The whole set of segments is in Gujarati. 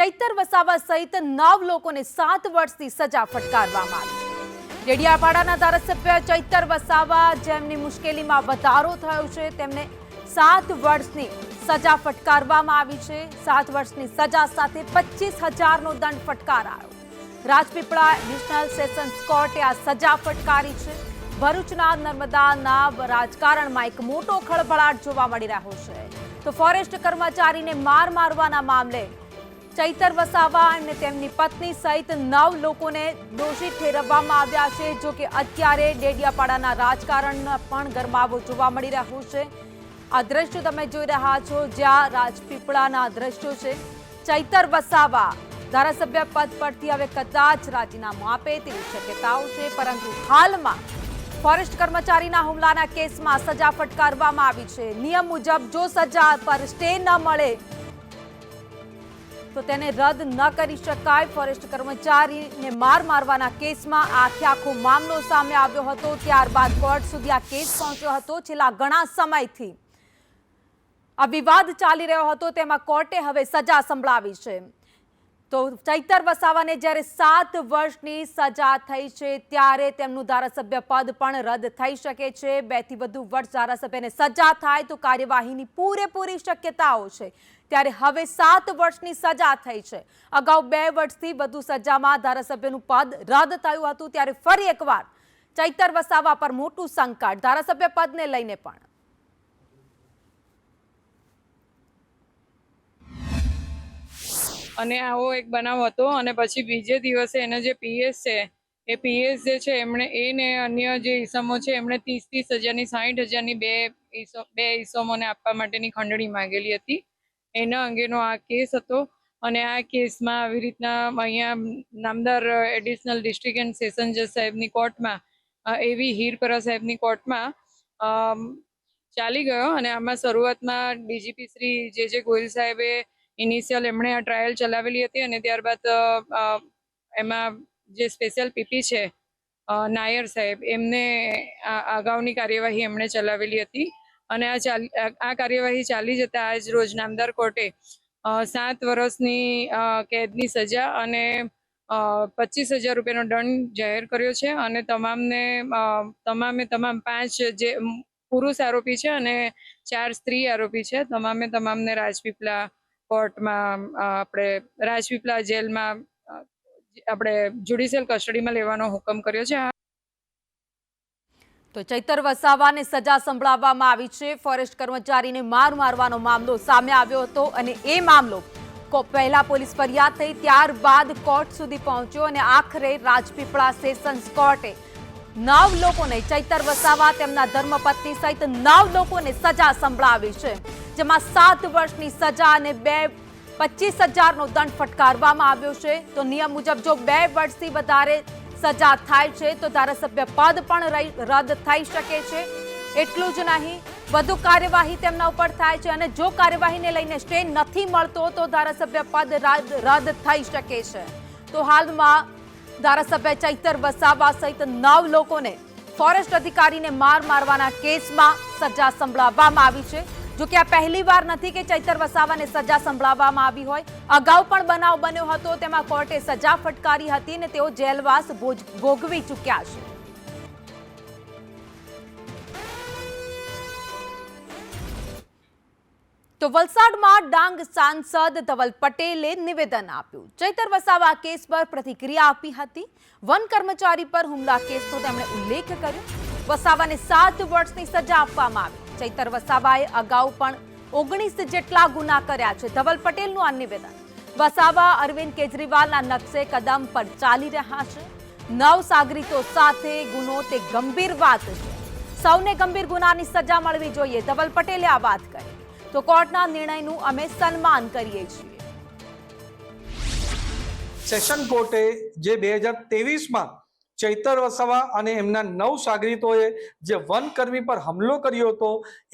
ચૈતર વસાવા સહિત 9 લોકોને 7 વર્ષની સજા ફટકારવામાં આવી છે। ડેડિયાપાડાના ધારાસભ્ય ચૈતર વસાવા, જેમની મુશ્કેલીમાં વધારો થયો છે, તેમને 7 વર્ષની સજા ફટકારવામાં આવી છે। 7 વર્ષની સજા સાથે 25,000નો દંડ ફટકારાયો। રાજપીપળા એડિશનલ સેશન્સ કોર્ટે આ સજા ફટકારી છે। ભરૂચના નર્મદાના રાજકારણમાં એક મોટો ખળભળાટ જોવા મળી રહ્યો છે। તો ફોરેસ્ટ કર્મચારીને માર મારવાના મામલે ચૈતર વસાવા અને તેમની પત્ની સહિત 9 લોકોને દોષી ઠેરવવામાં આવ્યા છે। જો કે અત્યારે ડેડિયાપાડાના રાજકારણમાં પણ ગરમાવો જોવા મળી રહ્યો છે। આ દ્રશ્યો તમે જોઈ રહ્યા છો, જ્યાં રાજપીપળાના દ્રશ્યો છે। ચૈતર વસાવા ધારાસભ્ય પદ પરથી હવે કદાચ રાજીનામું આપે તેવી શક્યતાઓ છે, પરંતુ હાલમાં ફોરેસ્ટ કર્મચારીના હુમલાના કેસમાં સજા ફટકારવામાં આવી છે। નિયમ મુજબ જો સજા પર સ્ટે ન મળે તો તેને રદ ન કરી શકાય। ફોરેસ્ટ કર્મચારીને માર મારવાના કેસમાં આખો મામલો સામે આવ્યો હતો, ત્યારબાદ કોર્ટ સુધી આ કેસ પહોંચ્યો હતો। છેલ્લા ઘણા સમયથી આ વિવાદ ચાલી રહ્યો હતો, તેમાં કોર્ટે હવે સજા સંભળાવી છે। તો ચૈતર વસાવાને જ્યારે 7 વર્ષની સજા થઈ છે, ત્યારે તેમનું ધારાસભ્ય પદ પણ રદ થઈ શકે છે। 2 થી વધુ વર્ષ ધારાસભ્યને સજા થાય તો કાર્યવાહીની પૂરેપૂરી શક્યતાઓ છે, ત્યારે હવે 7 વર્ષની સજા થઈ છે। અગાઉ 2 વર્ષથી વધુ સજામાં ધારાસભ્યનું પદ રદ થયું હતું, ત્યારે ફરી એકવાર ચૈતર વસાવા પર મોટું સંકટ ધારાસભ્ય પદને લઈને પણ। અને આવો એક બનાવ હતો અને પછી બીજે દિવસે એને જે પીએસ છે એ પીએસ જે છે એમણે એને અન્ય જે ઈસમો છે એમણે 30 હજારની 60,000ની બે ઈસમોને આપવા માટેની ખંડણી માંગેલી હતી। એના અંગેનો આ કેસ હતો અને આ કેસમાં આવી રીતના અહીંયા નામદાર એડિશનલ ડિસ્ટ્રિક્ટ એન્ડ સેશન જજ સાહેબની કોર્ટમાં એવી હીરપરા સાહેબની કોર્ટમાં ચાલી ગયો। અને આમાં શરૂઆતમાં ડીજીપી શ્રી જે ગોયલ સાહેબે ઇનિશિયલ એમણે આ ટ્રાયલ ચલાવેલી હતી અને ત્યારબાદ એમાં જે સ્પેશિયલ પીપી છે નાયર સાહેબ, એમને અગાઉની કાર્યવાહી એમણે ચલાવેલી હતી અને આ કાર્યવાહી ચાલી જતા આજ રોજ નામદાર કોર્ટે 7 વર્ષની કેદની સજા અને 25,000 રૂપિયાનો દંડ જાહેર કર્યો છે। અને તમામે 5 જે પુરુષ આરોપી છે અને 4 સ્ત્રી આરોપી છે, તમામને રાજપીપળા કોર્ટમાં આપણે રાજપીપળા જેલમાં આપણે જ્યુડિશિયલ કસ્ટડીમાં લેવાનો હુકમ કર્યો છે। તો ચૈતર વસાવાને સજા સંભળાવવામાં આવી છે। ફોરેસ્ટ કર્મચારીને માર મારવાનો મામલો સામે આવ્યો હતો અને એ મામલો પહેલા પોલીસ ફરિયાદ થઈ, ત્યારબાદ કોર્ટ સુધી પહોંચ્યો અને આખરે રાજપીપળા સેશન્સ કોર્ટે 9 લોકોને, ચૈતર વસાવા, તેમના ધર્મપત્ની સહિત 9 લોકોને સજા સંભળાવી છે, જેમાં 7 વર્ષની સજા અને 25,000નો દંડ ફટકારવામાં આવ્યો છે। તો નિયમ મુજબ જો 2 વર્ષથી વધારે સજા થાય છે તો ધારાસભ્ય પદ પણ રદ થઈ શકે છે। એટલું જ નહીં, વધુ કાર્યવાહી તેમના ઉપર થાય છે અને જો કાર્યવાહીને લઈને સ્ટે નથી મળતો તો ધારાસભ્ય પદ રદ થઈ શકે છે। તો હાલમાં ધારાસભ્ય ચૈતર વસાવા સહિત 9 લોકોને ફોરેસ્ટ અધિકારીને માર મારવાના કેસમાં સજા સંભળાવવામાં આવી છે। જો કે આ પહેલી વાર નથી કે ચૈતર વસાવાને સજા સંભળાવવામાં આવી હોય। અગાઉ પણ બનાવ બન્યો હતો, તેમાં કોર્ટે સજા ફટકારી હતી અને તેઓ જેલવાસ ભોગવી ચૂક્યા છે। તો વલસાડમાં ડાંગ સાંસદ ધવલ પટેલે નિવેદન આપ્યું। ચૈતર વસાવા કેસ પર પ્રતિક્રિયા આપી હતી। વન કર્મચારી પર હુમલા કેસનો તેમણે ઉલ્લેખ કર્યો। વસાવાને 7 વર્ષની સજા આપવામાં આવી। ચૈતર વસાવાએ અગાઉ પણ 19 જેટલા ગુના કર્યા છે। ધવલ પટેલનું આ નિવેદન। વસાવા અરવિંદ કેજરીવાલના નકશે કદમ પર ચાલી રહ્યા છે। 9 સાગરીતો સાથે ગુનો તે ગંભીર વાત છે। સૌને ગંભીર ગુનાની સજા મળવી જોઈએ, ધવલ પટેલે આ વાત કરી। તો કોર્ટના નિર્ણયનું અમે સન્માન કરીએ છીએ। સેશન કોર્ટે જે 2023માં ચૈતર વસાવા અને એમના 9 સાગરીતોએ જે વનકર્મી પર હુમલો કર્યો હતો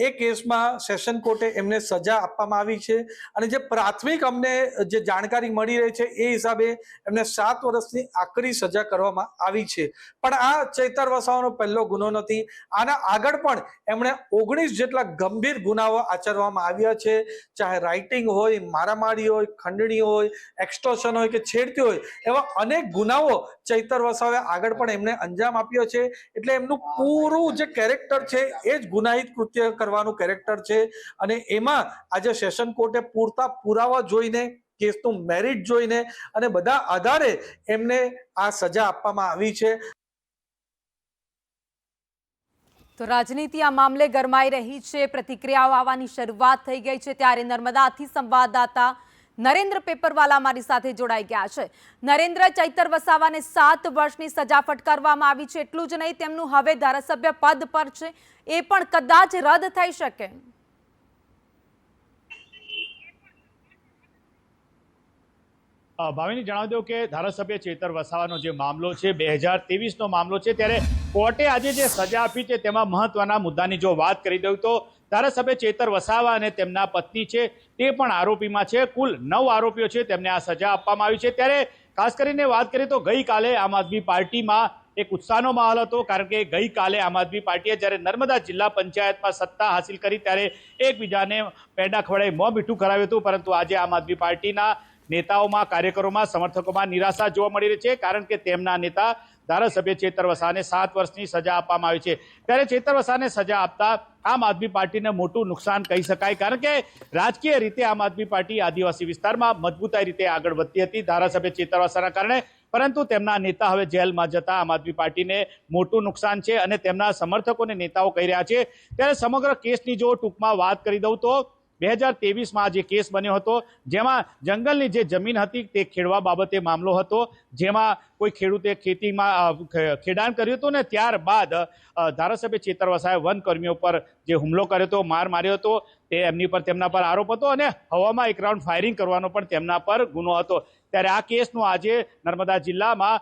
એ કેસમાં સેશન કોર્ટે એમને સજા આપવામાં આવી છે અને જે પ્રાથમિક અમને જે જાણકારી મળી રહી છે એ હિસાબે એમને 7 વર્ષની આકરી સજા કરવામાં આવી છે। પણ આ ચૈતર વસાવાનો પહેલો ગુનો નથી। આના આગળ પણ એમણે 19 જેટલા ગંભીર ગુનાઓ આચરવામાં આવ્યા છે, ચાહે રાઇટિંગ હોય, મારામારી હોય, ખંડણી હોય, એક્સટોર્શન હોય કે છેડતી હોય, એવા અનેક ગુનાઓ ચૈતર વસાવે આગળ પણ એમને અંજામ આપ્યો છે। એટલે એમનું પૂરું જે કેરેક્ટર છે એ જ ગુનાહિત કૃત્ય કરવાનું કેરેક્ટર છે અને એમાં આજે સેશન કોર્ટે પૂરતા પુરાવા જોઈને, કેસનું મેરિટ જોઈને અને બધા આધારે એમને આ સજા આપવામાં આવી છે। તો રાજનીતિ આ મામલે ગરમાઈ રહી છે, પ્રતિક્રિયાઓ આવવાની શરૂઆત થઈ ગઈ છે, ત્યારે નર્મદાથી સંવાદદાતા નરેન્દ્ર પેપરવાલા મારી સાથે જોડાઈ ગયા છે। નરેન્દ્ર, ચૈતર વસાવાને 7 વર્ષની સજા ફટકારવામાં આવી છે, એટલું જ નહીં તેમનું હવે ધારાસભ્ય પદ પર છે એ પણ કદાચ રદ થઈ શકે। ભાવિની જણાવી દઉં કે ધારાસભ્ય ચૈતર વસાવાનો જે મામલો છે 2023નો મામલો છે, ત્યારે કોર્ટે આજે જે સજા આપી છે તેમાં મહત્વના મુદ્દાની જો વાત કરી દઉં તો ધારાસભ્ય ચૈતર વસાવા અને તેમના પત્ની છે તે પણ આરોપીમાં છે। કુલ 9 આરોપીઓ છે, તેમને આ સજા આપવામાં આવી છે। ત્યારે ખાસ કરીને વાત કરીએ તો ગઈકાલે આમ આદમી પાર્ટીમાં એક ઉત્સાહનો માહોલ હતો, કારણ કે ગઈકાલે આમ આદમી પાર્ટીએ જ્યારે નર્મદા જિલ્લા પંચાયતમાં સત્તા હાસિલ કરી ત્યારે એકબીજાને પેંડા ખવડાવી મોં મીઠું કરાવ્યું હતું, પરંતુ આજે આમ આદમી પાર્ટીના નેતાઓમાં, કાર્યકરોમાં, સમર્થકોમાં નિરાશા જોવા મળી રહી છે, કારણ કે તેમના નેતા ધારાસભ્ય ચૈતર વસાવાને 7 વર્ષની સજા આપવામાં આવી છે। ત્યારે ચૈતર વસાવાને સજા આપતા આમ આદમી પાર્ટીને મોટું નુકસાન કહી શકાય, કારણ કે રાજકીય રીતે આમ આદમી પાર્ટી આદિવાસી વિસ્તારમાં મજબૂતાઈ રીતે આગળ વધતી હતી ધારાસભ્ય ચૈતર વસાવાના કારણે, પરંતુ તેમના નેતા હવે જેલમાં જતા આમ આદમી પાર્ટીને મોટું નુકસાન છે અને તેમના સમર્થકોને નેતાઓ કહી રહ્યા છે। ત્યારે સમગ્ર કેસની જો ટૂંકમાં વાત કરી દઉં તો 2023માં જે કેસ બન્યો હતો, જેમાં જંગલની જે જમીન હતી તે ખેડવા બાબતે મામલો હતો, જેમાં કોઈ ખેડૂતે ખેતીમાં ખેડાણ કર્યું હતું ને ત્યારબાદ ધારાસભ્ય ચૈતર વસાવાએ વનકર્મીઓ પર જે હુમલો કર્યો હતો, માર માર્યો હતો, તે એમની પર તેમના પર આરોપ હતો અને હવામાં એક રાઉન્ડ ફાયરિંગ કરવાનો પણ તેમના પર ગુનો હતો। ત્યારે આ કેસનું આજે નર્મદા જિલ્લામાં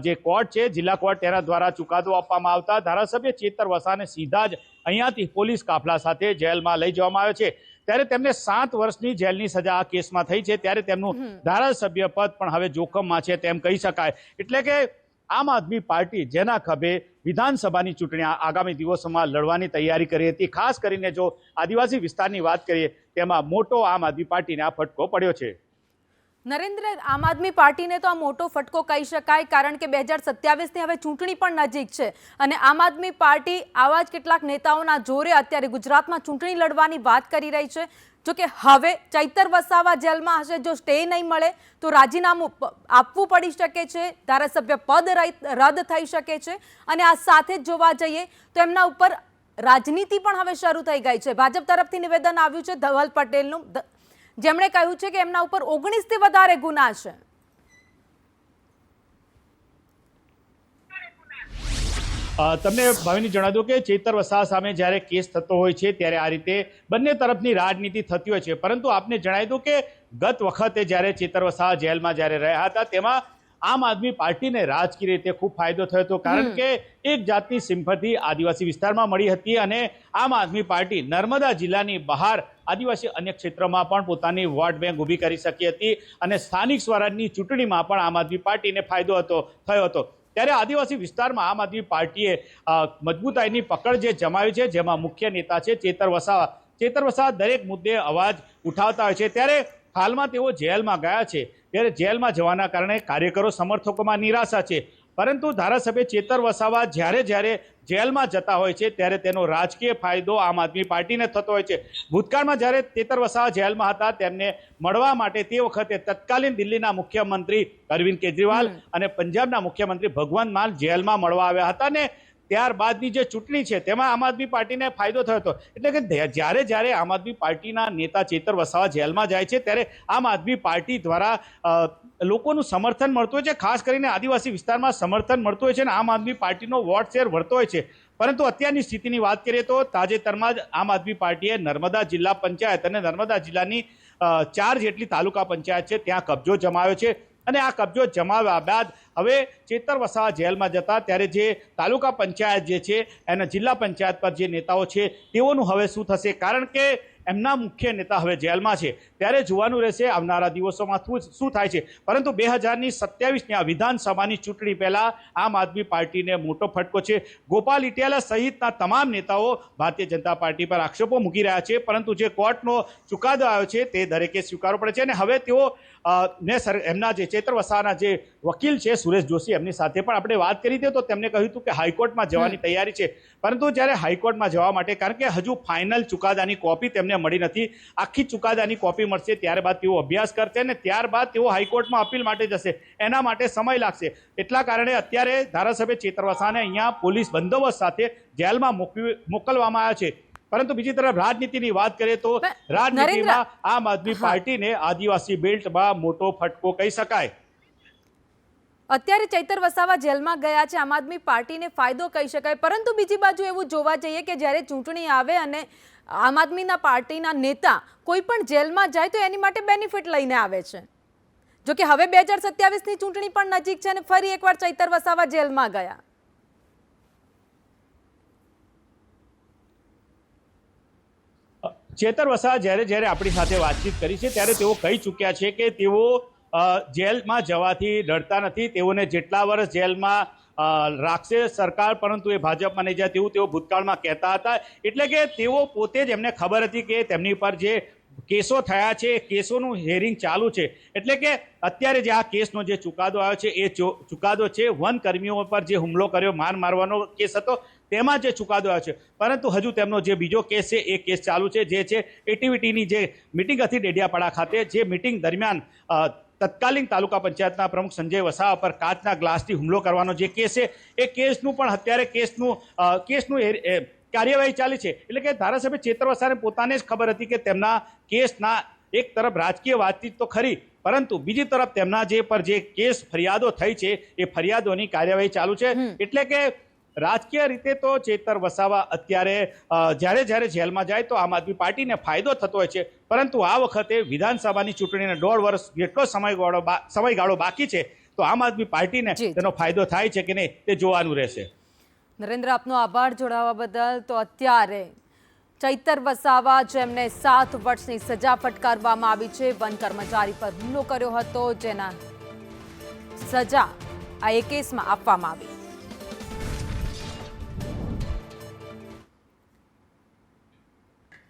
જે કોર્ટ છે, જિલ્લા કોર્ટ, તેના દ્વારા ચુકાદો આપવામાં આવતા ધારાસભ્ય ચૈતર વસાવાને સીધા જ અહીંયાથી પોલીસ કાફલા સાથે જેલમાં લઈ જવામાં આવ્યો છે। ત્યારે તેમને 7 વર્ષની જેલની સજા આ કેસમાં થઈ છે। ત્યારે તેમનું ધારાસભ્ય પદ પણ હવે જોખમમાં છે તેમ કહી શકાય। એટલે કે આમ આદમી પાર્ટી જેના ખભે વિધાનસભાની ચૂંટણી આગામી દિવસોમાં લડવાની તૈયારી કરી હતી, ખાસ કરીને જો આદિવાસી વિસ્તારની વાત કરીએ તેમાં મોટો આમ આદમી પાર્ટીને આ ફટકો પડ્યો છે। નરેન્દ્ર, આમ આદમી પાર્ટીને તો આ મોટો ફટકો કહી શકાય, કારણ કે 2027ની હવે ચૂંટણી પણ નજીક છે અને આમ આદમી પાર્ટી આવા જ કેટલાક નેતાઓના જોરે અત્યારે ગુજરાતમાં ચૂંટણી લડવાની વાત કરી રહી છે। જો કે હવે ચૈતર વસાવા જેલમાં હશે, જો સ્ટે નહીં મળે તો રાજીનામું આપવું પડી શકે છે, ધારાસભ્ય પદ રદ થઈ શકે છે અને આ સાથે જ જોવા જઈએ તો એમના ઉપર રાજનીતિ પણ હવે શરૂ થઈ ગઈ છે। ભાજપ તરફથી નિવેદન આવ્યું છે ધવલ પટેલનું, જેમણે કહ્યું છે કે એમના ઉપર 19થી વધારે ગુના છે। તમને ભાવિની જણાવી દઉં કે ચૈતર વસાવા સામે જ્યારે કેસ થતો હોય છે ત્યારે આ રીતે બંને તરફની રાજનીતિ થતી હોય છે, પરંતુ આપને જણાવી દઉં કે ગત વખતે જ્યારે ચૈતર વસાવા જેલમાં જ્યારે રહ્યા હતા તેમાં આમ આદમી પાર્ટીને રાજકીય રીતે ખૂબ ફાયદો થયો હતો, કારણ કે એક જાતની સિમ્પથી આદિવાસી વિસ્તારમાં મળી હતી અને આમ આદમી પાર્ટી નર્મદા જિલ્લાની બહાર આદિવાસી અન્ય ક્ષેત્રોમાં પણ પોતાની વોટ બેંક ઊભી કરી શકી હતી અને સ્થાનિક સ્વરાજની ચૂંટણીમાં પણ આમ આદમી પાર્ટીને ફાયદો થયો હતો। ત્યારે આદિવાસી વિસ્તારમાં આમ આદમી પાર્ટીએ મજબૂતાઈની પકડ જે જમાવી છે, જેમાં મુખ્ય નેતા છે ચૈતર વસાવા। ચૈતર વસાવા દરેક મુદ્દે અવાજ ઉઠાવતા હોય છે। ત્યારે હાલમાં તેઓ જેલમાં ગયા છે, ત્યારે જેલમાં જવાના કારણે કાર્યકરો, સમર્થકોમાં નિરાશા છે, પરંતુ ધારાસભ્ય ચૈતર વસાવા જ્યારે જેલમાં જતા હોય છે ત્યારે તેનો રાજકીય ફાયદો આમ આદમી પાર્ટીને થતો હોય છે। ભૂતકાળમાં જ્યારે ચૈતર વસાવા જેલમાં હતા તેમને મળવા માટે તે વખતે તત્કાલીન દિલ્હીના મુખ્યમંત્રી અરવિંદ કેજરીવાલ અને પંજાબના મુખ્યમંત્રી ભગવંત માન જેલમાં મળવા આવ્યા હતા ને ત્યારબાદની જે ચૂંટણી છે તેમાં આમ આદમી પાર્ટીને ફાયદો થયો હતો। એટલે કે જ્યારે આમ આદમી પાર્ટીના નેતા ચૈતર વસાવા જેલમાં જાય છે ત્યારે આમ આદમી પાર્ટી દ્વારા લોકોનું સમર્થન મળતું હોય છે, ખાસ કરીને આદિવાસી વિસ્તારમાં સમર્થન મળતું હોય છે અને આમ આદમી પાર્ટીનો વોટ શેર વધતો હોય છે। પરંતુ અત્યારની સ્થિતિની વાત કરીએ તો તાજેતરમાં જ આમ આદમી પાર્ટીએ નર્મદા જિલ્લા પંચાયત અને નર્મદા જિલ્લાની 4 જેટલી તાલુકા પંચાયત છે ત્યાં કબજો જમાવ્યો છે। અને આ કબજો જમાવ્યા બાદ હવે ચેતર વસાવા જેલમાં જતા ત્યારે જે તાલુકા પંચાયત જે છે એના જિલ્લા પંચાયત પર જે નેતાઓ છે તેઓનું હવે શું થશે, કારણ કે એમના મુખ્ય નેતા હવે જેલમાં છે ત્યારે જોવાનું રહેશે આવનારા દિવસોમાં શું થાય છે। પરંતુ 2027ની આ વિધાનસભાની ચૂંટણી પહેલા આમ આદમી પાર્ટીને મોટો ફટકો છે। ગોપાલ ઇટાલિયા સહિતના તમામ નેતાઓ ભારતીય જનતા પાર્ટી પર આક્ષેપો મૂકી રહ્યા છે, પરંતુ જે કોર્ટનો ચુકાદો આવ્યો છે તે દરેકે સ્વીકારવો પડે છે અને હવે તેઓ એમના જે ચેતર વસાવાના જે વકીલ છે સુરેશ જોશી એમની સાથે પણ આપણે વાત કરી હતી તો તેમણે કહ્યું હતું કે હાઈકોર્ટમાં જવાની તૈયારી છે, પરંતુ જ્યારે હાઈકોર્ટમાં જવા માટે કારણ કે હજુ ફાઇનલ ચુકાદાની કોપી તેમને મળી નથી, આખી ચુકાદાની કોપી મળશે ત્યારબાદ તેઓ અભ્યાસ કરશે અને ત્યારબાદ તેઓ હાઈકોર્ટમાં અપીલ માટે જશે, એના માટે સમય લાગશે। એટલા કારણે અત્યારે ધારાસભ્ય ચેતર વસાવાને અહીંયા પોલીસ બંદોબસ્ત સાથે જેલમાં મોકલવામાં આવ્યા છે। પરંતુ બીજી તરફ રાજનીતિની વાત કરીએ તો રાજનીતિમાં આમ આદમી પાર્ટીને આદિવાસી બેલ્ટમાં મોટો ફટકો કહી શકાય। અત્યારે ચૈતર વસાવા જેલમાં ગયા છે, આમ આદમી પાર્ટીને ફાયદો કહી શકાય, પરંતુ બીજી બાજુ એવું જોવા જઈએ કે જ્યારે ચૂંટણી આવે અને આમ આદમીના પાર્ટીના નેતા કોઈ પણ જેલમાં જાય તો એની માટે બેનિફિટ લઈને આવે છે। જો કે હવે 2027ની ચૂંટણી પણ નજીક છે અને ફરી એકવાર ચૈતર વસાવા જેલમાં ગયા। ચેતર વસાવા જ્યારે આપણી સાથે વાતચીત કરી છે ત્યારે તેઓ કહી ચૂક્યા છે કે તેઓ જેલમાં જવાથી ડરતા નથી, તેઓને જેટલા વર્ષ જેલમાં રાખશે સરકાર પરંતુ એ ભાજપમાં નહીં જાય તેવું તેઓ ભૂતકાળમાં કહેતા હતા। એટલે કે તેઓ પોતે જ એમને ખબર હતી કે તેમની પર જે કેસો થયા છે કેસોનું હિયરિંગ ચાલુ છે, એટલે કે અત્યારે જે આ કેસનો જે ચુકાદો આવ્યો છે એ ચુકાદો છે વનકર્મીઓ પર જે હુમલો કર્યો મારવાનો કેસ હતો તેમાં જે ચુકાદો આવ્યો છે, પરંતુ હજુ તેમનો જે બીજો કેસ છે એ કેસ ચાલુ છે, જે છે એટીવીટીની જે મિટિંગ હતી ડેડિયાપાડા ખાતે, જે મિટિંગ દરમિયાન તત્કાલીન તાલુકા પંચાયતના પ્રમુખ સંજય વસાવા પર કાચના ગ્લાસથી હુમલો કરવાનો જે કેસ છે એ કેસનું પણ અત્યારે કેસનું કાર્યવાહી ચાલી છે। એટલે કે ધારાસભ્ય ચેતર વસાવાને પોતાને જ ખબર હતી કે તેમના કેસના એક તરફ રાજકીય વાતચીત તો ખરી, પરંતુ બીજી તરફ તેમના જે પર જે કેસ ફરિયાદો થઈ છે એ ફરિયાદોની કાર્યવાહી ચાલુ છે। એટલે કે રાજકીય રીતે તો ચેતર વસાવા અત્યારે જ્યારે જેલમાં જાય તો આમ આદમી પાર્ટીને ફાયદો થતો હોય છે, પરંતુ આ વખતે વિધાનસભાની ચૂંટણીને 1.5 વર્ષ જેટલો સમયગાળો બાકી છે તો આમ આદમી પાર્ટીને તેનો ફાયદો થાય છે કે નહીં તે જોવાનું રહેશે। નરેન્દ્ર, આપનો આભાર જોડાવા બદલ। તો અત્યારે ચૈતર વસાવા જેમને 7 વર્ષની સજા ફટકારવામાં આવી છે, વન કર્મચારી પર હુમલો કર્યો હતો જેના સજા આ એક કેસમાં આપવામાં આવી।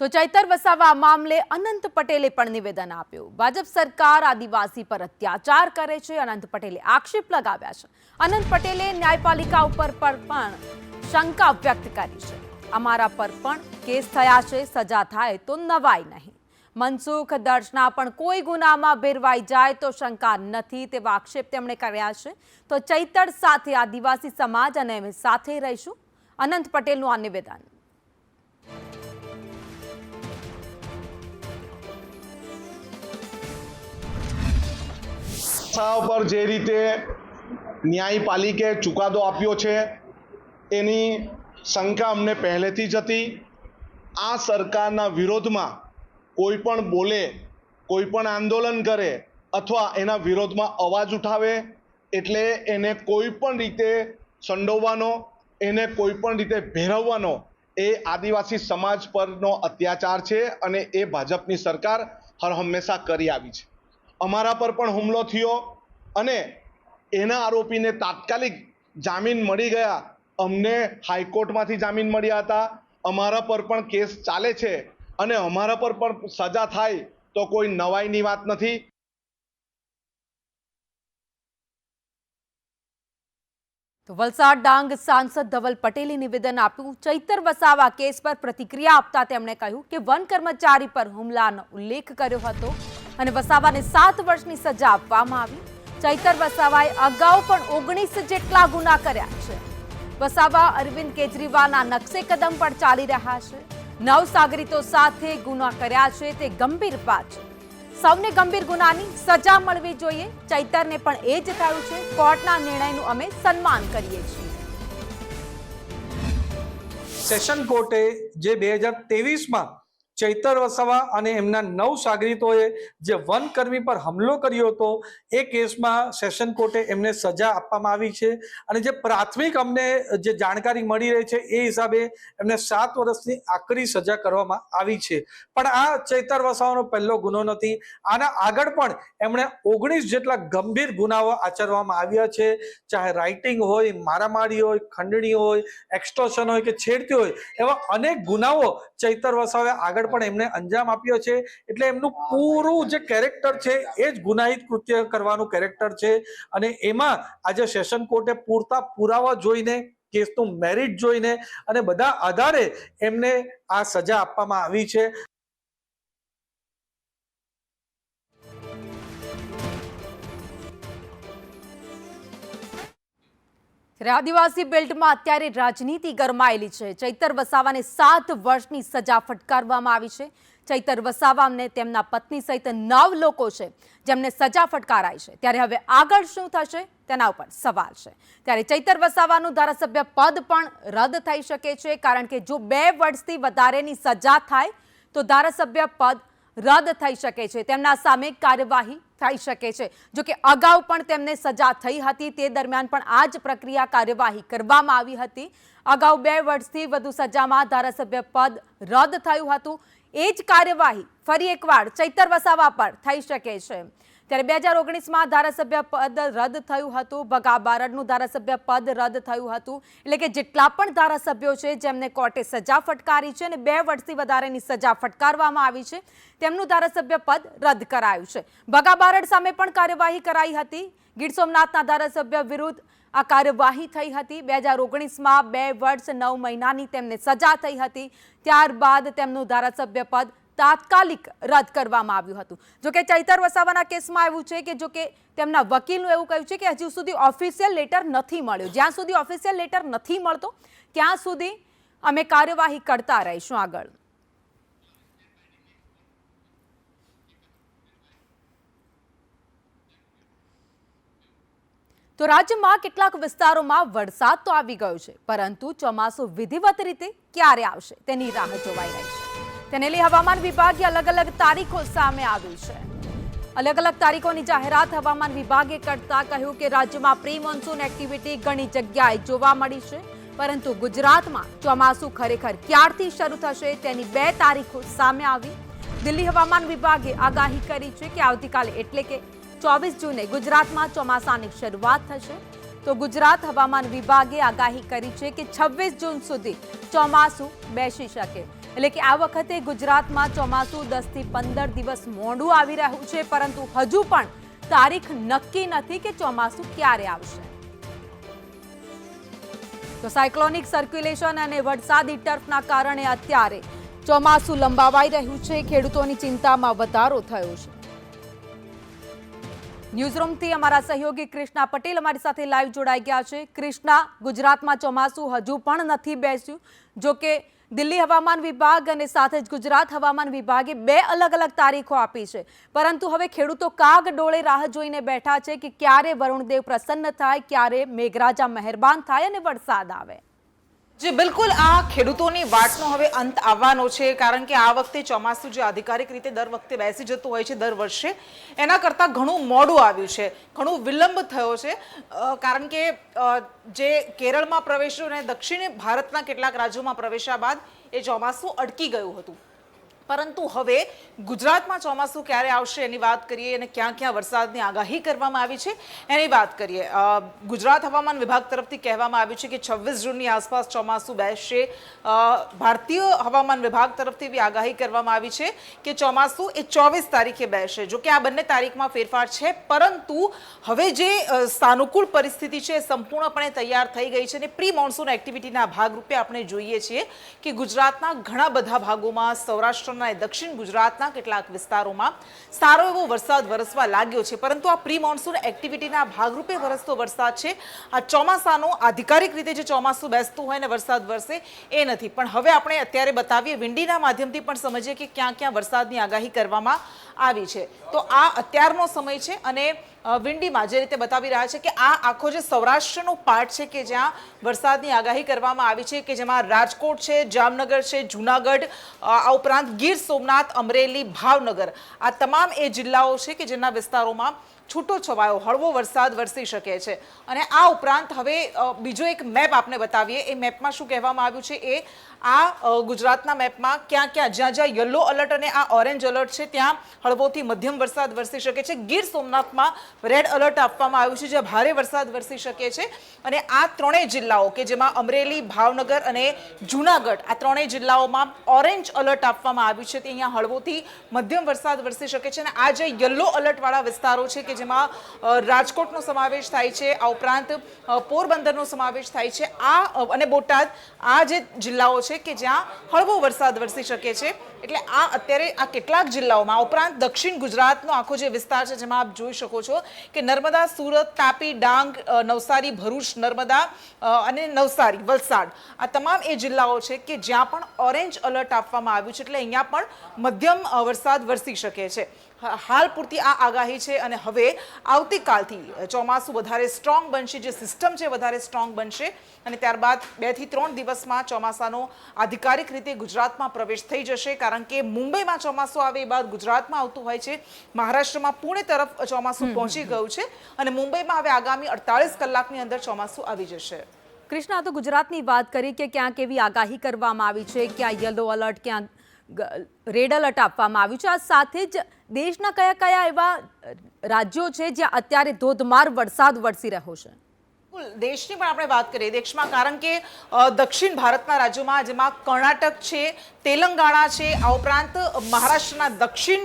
તો ચૈતર વસાવા મામલે અનંત પટેલે પણ નિવેદન આપ્યું। ભાજપ સરકાર આદિવાસી પર અત્યાચાર કરે છે, અનંત પટેલે આક્ષેપ લગાવ્યા છે। અનંત પટેલે ન્યાયપાલિકા ઉપર પણ શંકા વ્યક્ત કરી છે। અમારા પર પણ કેસ થયા છે, સજા થાય તો નવાઈ નહીં। મનસુખ દર્શના પણ કોઈ ગુનામાં ભેરવાઈ જાય તો શંકા નથી તેવા આક્ષેપ તેમણે કર્યા છે। તો ચૈતર સાથે આદિવાસી સમાજ અને અમે સાથે રહીશું, અનંત પટેલનું આ નિવેદન। પર જે રીતે ન્યાયપાલિકે ચુકાદો આપ્યો છે એની શંકા અમને પહેલેથી જ હતી। આ સરકારના વિરોધમાં કોઈ પણ બોલે, કોઈ પણ આંદોલન કરે અથવા એના વિરોધમાં અવાજ ઉઠાવે એટલે એને કોઈ પણ રીતે સંડોવવાનો, એને કોઈ પણ રીતે ભેરવવાનો એ આદિવાસી સમાજ પરનો અત્યાચાર છે અને એ ભાજપની સરકાર હર હંમેશા કરી આવી છે। અમારા પર પણ હુમલો થયો અને એના આરોપીને તાત્કાલિક જામીન મળી ગયા, અમને હાઈકોર્ટમાંથી જામીન મળ્યા હતા। અમારા પર પણ કેસ ચાલે છે અને અમારા પર પણ સજા થાય તો કોઈ નવાઈની વાત નથી। તો વલસાડ ડાંગ સાંસદ ધવલ પટેલે નિવેદન આપ્યું। ચૈતર વસાવા કેસ પર પ્રતિક્રિયા આપતા તેમણે કહ્યું કે વન કર્મચારી પર હુમલાનો ઉલ્લેખ કર્યો હતો અને વસાવાને 7 વર્ષની સજા આપવામાં આવી। ચૈતર વસાવાએ અગાઉ પણ 19 જેટલા ગુના કર્યા છે। વસાવા અરવિંદ કેજરીવાલના નકશે કદમ પર ચાલી રહ્યા છે। 9 સાગરીતો સાથે ગુના કર્યા છે તે ગંભીર વાત છે। સૌને ગંભીર ગુનાની સજા મળવી જોઈએ। ચૈતરને પણ એ જ થયું છે। કોર્ટના નિર્ણયનું અમે સન્માન કરીએ છીએ। સેશન કોર્ટે જે 2023માં ચૈતર વસાવા અને એમના 9 સાગરીતોએ જે વનકર્મી પર હુમલો કર્યો હતો એ કેસમાં સેશન કોર્ટે એમને સજા આપવામાં આવી છે અને જે પ્રાથમિક અમને જે જાણકારી મળી રહી છે એ હિસાબે એમને 7 વર્ષની આકરી સજા કરવામાં આવી છે। પણ આ ચૈતર વસાવાનો પહેલો ગુનો નથી, આના આગળ પણ એમણે 19 જેટલા ગંભીર ગુનાઓ આચરવામાં આવ્યા છે, ચાહે રાઇટિંગ હોય, મારામારી હોય, ખંડણી હોય, એક્સટોર્શન હોય કે છેડતી હોય, એવા અનેક ગુનાઓ ચૈતર વસાવે આગળ પણ એમને અંજામ આપ્યો છે। એટલે એમનું પૂરું જે કેરેક્ટર છે એ જ ગુનાહિત કૃત્ય કરવાનું કેરેક્ટર છે અને એમાં આજે સેશન કોર્ટે પૂરતા પુરાવા જોઈને, કેસનું મેરિટ જોઈને અને બધા આધારે એમને આ સજા આપવામાં આવી છે। આદિવાસી બેલ્ટમાં અત્યારે રાજનીતિ ગરમાયેલી છે। ચૈતર વસાવાને 7 વર્ષની સજા ફટકારવામાં આવી છે। ચૈતર વસાવાને તેમના પત્ની સહિત 9 લોકો છે જેમને સજા ફટકારાઈ છે। ત્યારે હવે આગળ શું થશે તેના ઉપર સવાલ છે। ત્યારે ચૈતર વસાવાનું ધારાસભ્ય પદ પણ રદ થઈ શકે છે, કારણ કે જો 2 વર્ષથી વધારેની સજા થાય તો ધારાસભ્ય પદ રદ થઈ શકે છે, તેમના સામે કાર્યવાહી થઈ શકે છે। જો કે અગાઉ પણ તેમને સજા થઈ હતી, તે દરમિયાન પણ આ જ પ્રક્રિયા કાર્યવાહી કરવામાં આવી હતી। અગાઉ 2 વર્ષથી વધુ સજામાં ધારાસભ્ય પદ રદ થયું હતું, એ જ કાર્યવાહી ફરી એકવાર ચૈતર વસાવા પર થઈ શકે છે। ત્યારે 2019માં ધારાસભ્ય પદ રદ થયું હતું, ભગા બારડનું ધારાસભ્ય પદ રદ થયું હતું। એટલે કે જેટલા પણ ધારાસભ્યો છે જેમને કોર્ટે સજા ફટકારી છે અને 2 વર્ષથી વધારેની સજા ફટકારવામાં આવી છે, તેમનું ધારાસભ્ય પદ રદ કરાયું છે। ભગા બારડ સામે પણ કાર્યવાહી કરાઈ હતી, ગીર સોમનાથના ધારાસભ્ય વિરુદ્ધ આ કાર્યવાહી થઈ હતી। 2019માં 2 વર્ષ 9 મહિનાની તેમને સજા થઈ હતી, ત્યારબાદ તેમનું ધારાસભ્ય પદ તાત્કાલિક રદ કરવામાં આવ્યું હતું। જોકે ચૈતર વસાવાના કેસમાં એવું છે કે જોકે તેમના વકીલનું એવું કહ્યું છે કે હજુ સુધી ઓફિશિયલ લેટર નથી મળ્યો, જ્યાં સુધી ઓફિશિયલ લેટર નથી મળતો ત્યાં સુધી અમે કાર્યવાહી કરતા રહીશું આગળ। તો રાજ્યમાં કેટલાક વિસ્તારોમાં વરસાદ તો આવી ગયો છે, પરંતુ ચોમાસું વિધિવત રીતે ક્યારે આવશે તેની રાહ જોવાઈ રહી છે। તેને લઈ હવામાન વિભાગે અલગ અલગ તારીખો સામે આવી છે। અલગ અલગ તારીખોની જાહેરાત હવામાન વિભાગે કરતા કહ્યું કે રાજ્યમાં પ્રી મોન્સૂન એક્ટિવિટી ઘણી જગ્યાએ જોવા મળી છે, પરંતુ ગુજરાતમાં ચોમાસું ખરેખર ક્યારથી શરૂ થશે તેની 2 તારીખો સામે આવી। દિલ્હી હવામાન વિભાગે આગાહી કરી છે કે આવતીકાલે એટલે કે 24 જૂને ગુજરાતમાં ચોમાસાની શરૂઆત થશે। તો ગુજરાત હવામાન વિભાગે આગાહી કરી છે કે 26 જૂન સુધી ચોમાસું બેસી શકે, એટલે કે આ વખતે ગુજરાતમાં ચોમાસું 10 થી 15 દિવસ મોડું આવી રહ્યું છે, પરંતુ હજુ પણ તારીખ નક્કી નથી કે ચોમાસું ક્યારે આવશે। તો સાયક્લોનિક સર્ક્યુલેશન અને વરસાદી ટર્ફના કારણે અત્યારે ચોમાસું લંબાવાઈ રહ્યું છે, ખેડૂતોની ચિંતામાં વધારો થયો છે। ન્યૂઝરૂમથી અમારા સહયોગી કૃષ્ણા પટેલ અમારી સાથે લાઈવ જોડાઈ ગયા છે। કૃષ્ણા, ગુજરાતમાં ચોમાસું હજુ પણ નથી બેસ્યું, જોકે દિલ્હી હવામાન વિભાગ અને સાથે જ ગુજરાત હવામાન વિભાગે 2 અલગ અલગ તારીખો આપી છે, પરંતુ હવે ખેડૂતો કાગ ડોળે રાહ જોઈને બેઠા છે કે ક્યારે વરુણદેવ પ્રસન્ન થાય, ક્યારે મેઘરાજા મહેરબાન થાય અને વરસાદ આવે। જી બિલકુલ, આ ખેડૂતોની વાતનો હવે અંત આવવાનો છે, કારણ કે આ વખતે ચોમાસું જે આધિકારિક રીતે દર વખતે બેસી જતું હોય છે દર વર્ષે, એના કરતાં ઘણું મોડું આવ્યું છે, ઘણું વિલંબ થયો છે, કારણ કે જે કેરળમાં પ્રવેશ્યું અને દક્ષિણ ભારતના કેટલાક રાજ્યોમાં પ્રવેશ્યા બાદ એ ચોમાસું અટકી ગયું હતું। પરંતુ હવે ગુજરાતમાં ચોમાસું ક્યારે આવશે એની વાત કરીએ અને ક્યાં ક્યાં વરસાદની આગાહી કરવામાં આવી છે એની વાત કરીએ। ગુજરાત હવામાન વિભાગ તરફથી કહેવામાં આવ્યું છે કે 26 જૂનની આસપાસ ચોમાસું બેસશે। ભારતીય હવામાન વિભાગ તરફથી એવી આગાહી કરવામાં આવી છે કે ચોમાસું એ 24 તારીખે બેસશે। જો કે આ બંને તારીખમાં ફેરફાર છે, પરંતુ હવે જે સાનુકૂળ પરિસ્થિતિ છે સંપૂર્ણપણે તૈયાર થઈ ગઈ છે અને પ્રી મોન્સૂન એક્ટિવિટીના ભાગરૂપે આપણે જોઈએ છીએ કે ગુજરાતના ઘણા બધા ભાગોમાં, સૌરાષ્ટ્ર દક્ષિણ ગુજરાતના કેટલાક વિસ્તારોમાં સારો એવો વરસાદ વરસવા લાગ્યો છે, પરંતુ આ પ્રી મોન્સૂન એક્ટિવિટીના ભાગરૂપે વરસતો વરસાદ છે, આ ચોમાસાનો આધિકારિક રીતે જે ચોમાસું બેસતું હોય ને વરસાદ વરસે એ નથી। પણ હવે આપણે અત્યારે બતાવીએ, વિંડીના માધ્યમથી પણ સમજીએ કે ક્યાં ક્યાં વરસાદની આગાહી કરવામાં આવી છે। તો આ અત્યારનો સમય છે અને વિંડીમાં જે રીતે બતાવી રહ્યા છે કે આ આખો જે સૌરાષ્ટ્રનો પાર્ટ છે કે જ્યાં વરસાદની આગાહી કરવામાં આવી છે, કે જેમાં રાજકોટ છે, જામનગર છે, જૂનાગઢ, આ ઉપરાંત ગીર સોમનાથ, અમરેલી, ભાવનગર, આ તમામ એ જિલ્લાઓ છે કે જેના વિસ્તારોમાં છૂટો છવાયો હળવો વરસાદ વરસી શકે છે. અને આ ઉપરાંત હવે બીજો એક મેપ આપને બતાવીએ. એ મેપમાં શું કહેવામાં આવ્યું છે, એ આ ગુજરાતના મેપમાં ક્યાં ક્યાં જ્યાં યલો અલર્ટ અને આ ઓરેન્જ અલર્ટ છે ત્યાં હળવોથી મધ્યમ વરસાદ વરસી શકે છે. ગીર સોમનાથમાં રેડ અલર્ટ આપવામાં આવ્યું છે જ્યાં ભારે વરસાદ વરસી શકે છે. અને આ ત્રણેય જિલ્લાઓ કે જેમાં અમરેલી, ભાવનગર અને જૂનાગઢ, આ ત્રણેય જિલ્લાઓમાં ઓરેન્જ અલર્ટ આપવામાં આવ્યું છે. તે અહીંયા હળવોથી મધ્યમ વરસાદ વરસી શકે છે. અને આ જે યલો અલર્ટવાળા વિસ્તારો છે કે જેમાં રાજકોટનો સમાવેશ થાય છે, આ ઉપરાંત પોરબંદરનો સમાવેશ થાય છે, આ અને બોટાદ, આ જે જિલ્લાઓ છે કે જ્યાં હળવો વરસાદ વરસી શકે છે. એટલે આ અત્યારે આ કેટલાક જિલ્લાઓમાં, ઉપરાંત દક્ષિણ ગુજરાતનો આખો જે વિસ્તાર છે જેમાં આપ જોઈ શકો છો કે નર્મદા, સુરત, તાપી, ડાંગ, નવસારી, ભરૂચ, નર્મદા અને નવસારી, વલસાડ, આ તમામ એ જિલ્લાઓ છે કે જ્યાં પણ ઓરેન્જ અલર્ટ આપવામાં આવ્યું છે. એટલે અહીંયા પણ મધ્યમ વરસાદ વરસી શકે છે. હાલ પૂરતી આ આગાહી છે. અને હવે આવતીકાલથી ચોમાસું વધારે સ્ટ્રોંગ બનશે, જે સિસ્ટમ છે વધારે સ્ટ્રોંગ બનશે અને ત્યારબાદ 2 થી 3 દિવસમાં ચોમાસાનો આધિકારિક રીતે ગુજરાતમાં પ્રવેશ થઈ જશે. કારણ કે મુંબઈમાં ચોમાસું આવે એ બાદ ગુજરાતમાં આવતું હોય છે. મહારાષ્ટ્રમાં પુણે તરફ ચોમાસું પહોંચી ગયું છે અને મુંબઈમાં હવે આગામી 48 કલાકની અંદર ચોમાસું આવી જશે. કૃષ્ણા, તો ગુજરાતની વાત કરી કે ક્યાંક એવી આગાહી કરવામાં આવી છે, ક્યાં યલો અલર્ટ, ક્યાં રેડ અલર્ટ આપવામાં આવ્યું છે. આ સાથે જ દેશના કયા કયા એવા રાજ્યો છે જ્યાં અત્યારે ધોધમાર વરસાદ વરસી રહ્યો છે? દેશની પણ આપણે વાત કરીએ દેશમાં, કારણ કે દક્ષિણ ભારતના રાજ્યોમાં જેમાં કર્ણાટક છે, તેલંગાણા છે, આ ઉપરાંત મહારાષ્ટ્રના દક્ષિણ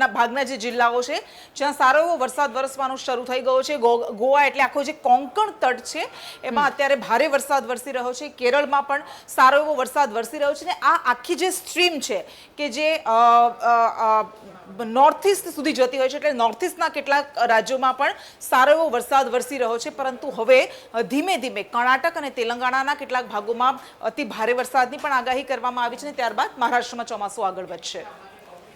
ના ભાગના જે જિલ્લાઓ છે જ્યાં સારો એવો વરસાદ વરસવાનો શરૂ થઈ ગયો છે. ગોવા એટલે આખો જે કોંકણ તટ છે એમાં અત્યારે ભારે વરસાદ વરસી રહ્યો છે. કેરળમાં પણ સારો એવો વરસાદ વરસી રહ્યો છે. ને આ આખી જે સ્ટ્રીમ છે કે જે નોર્થ ઇસ્ટ સુધી જતી હોય છે, એટલે નોર્થ ઇસ્ટના કેટલાક રાજ્યોમાં પણ સારો એવો વરસાદ વરસી રહ્યો છે. પરંતુ હવે ધીમે ધીમે કર્ણાટક અને તેલંગાણાના કેટલાક ભાગોમાં અતિ ભારે વરસાદની પણ આગાહી કરવામાં આવી છે. અને ત્યારબાદ મહારાષ્ટ્રમાં ચોમાસું આગળ વધશે.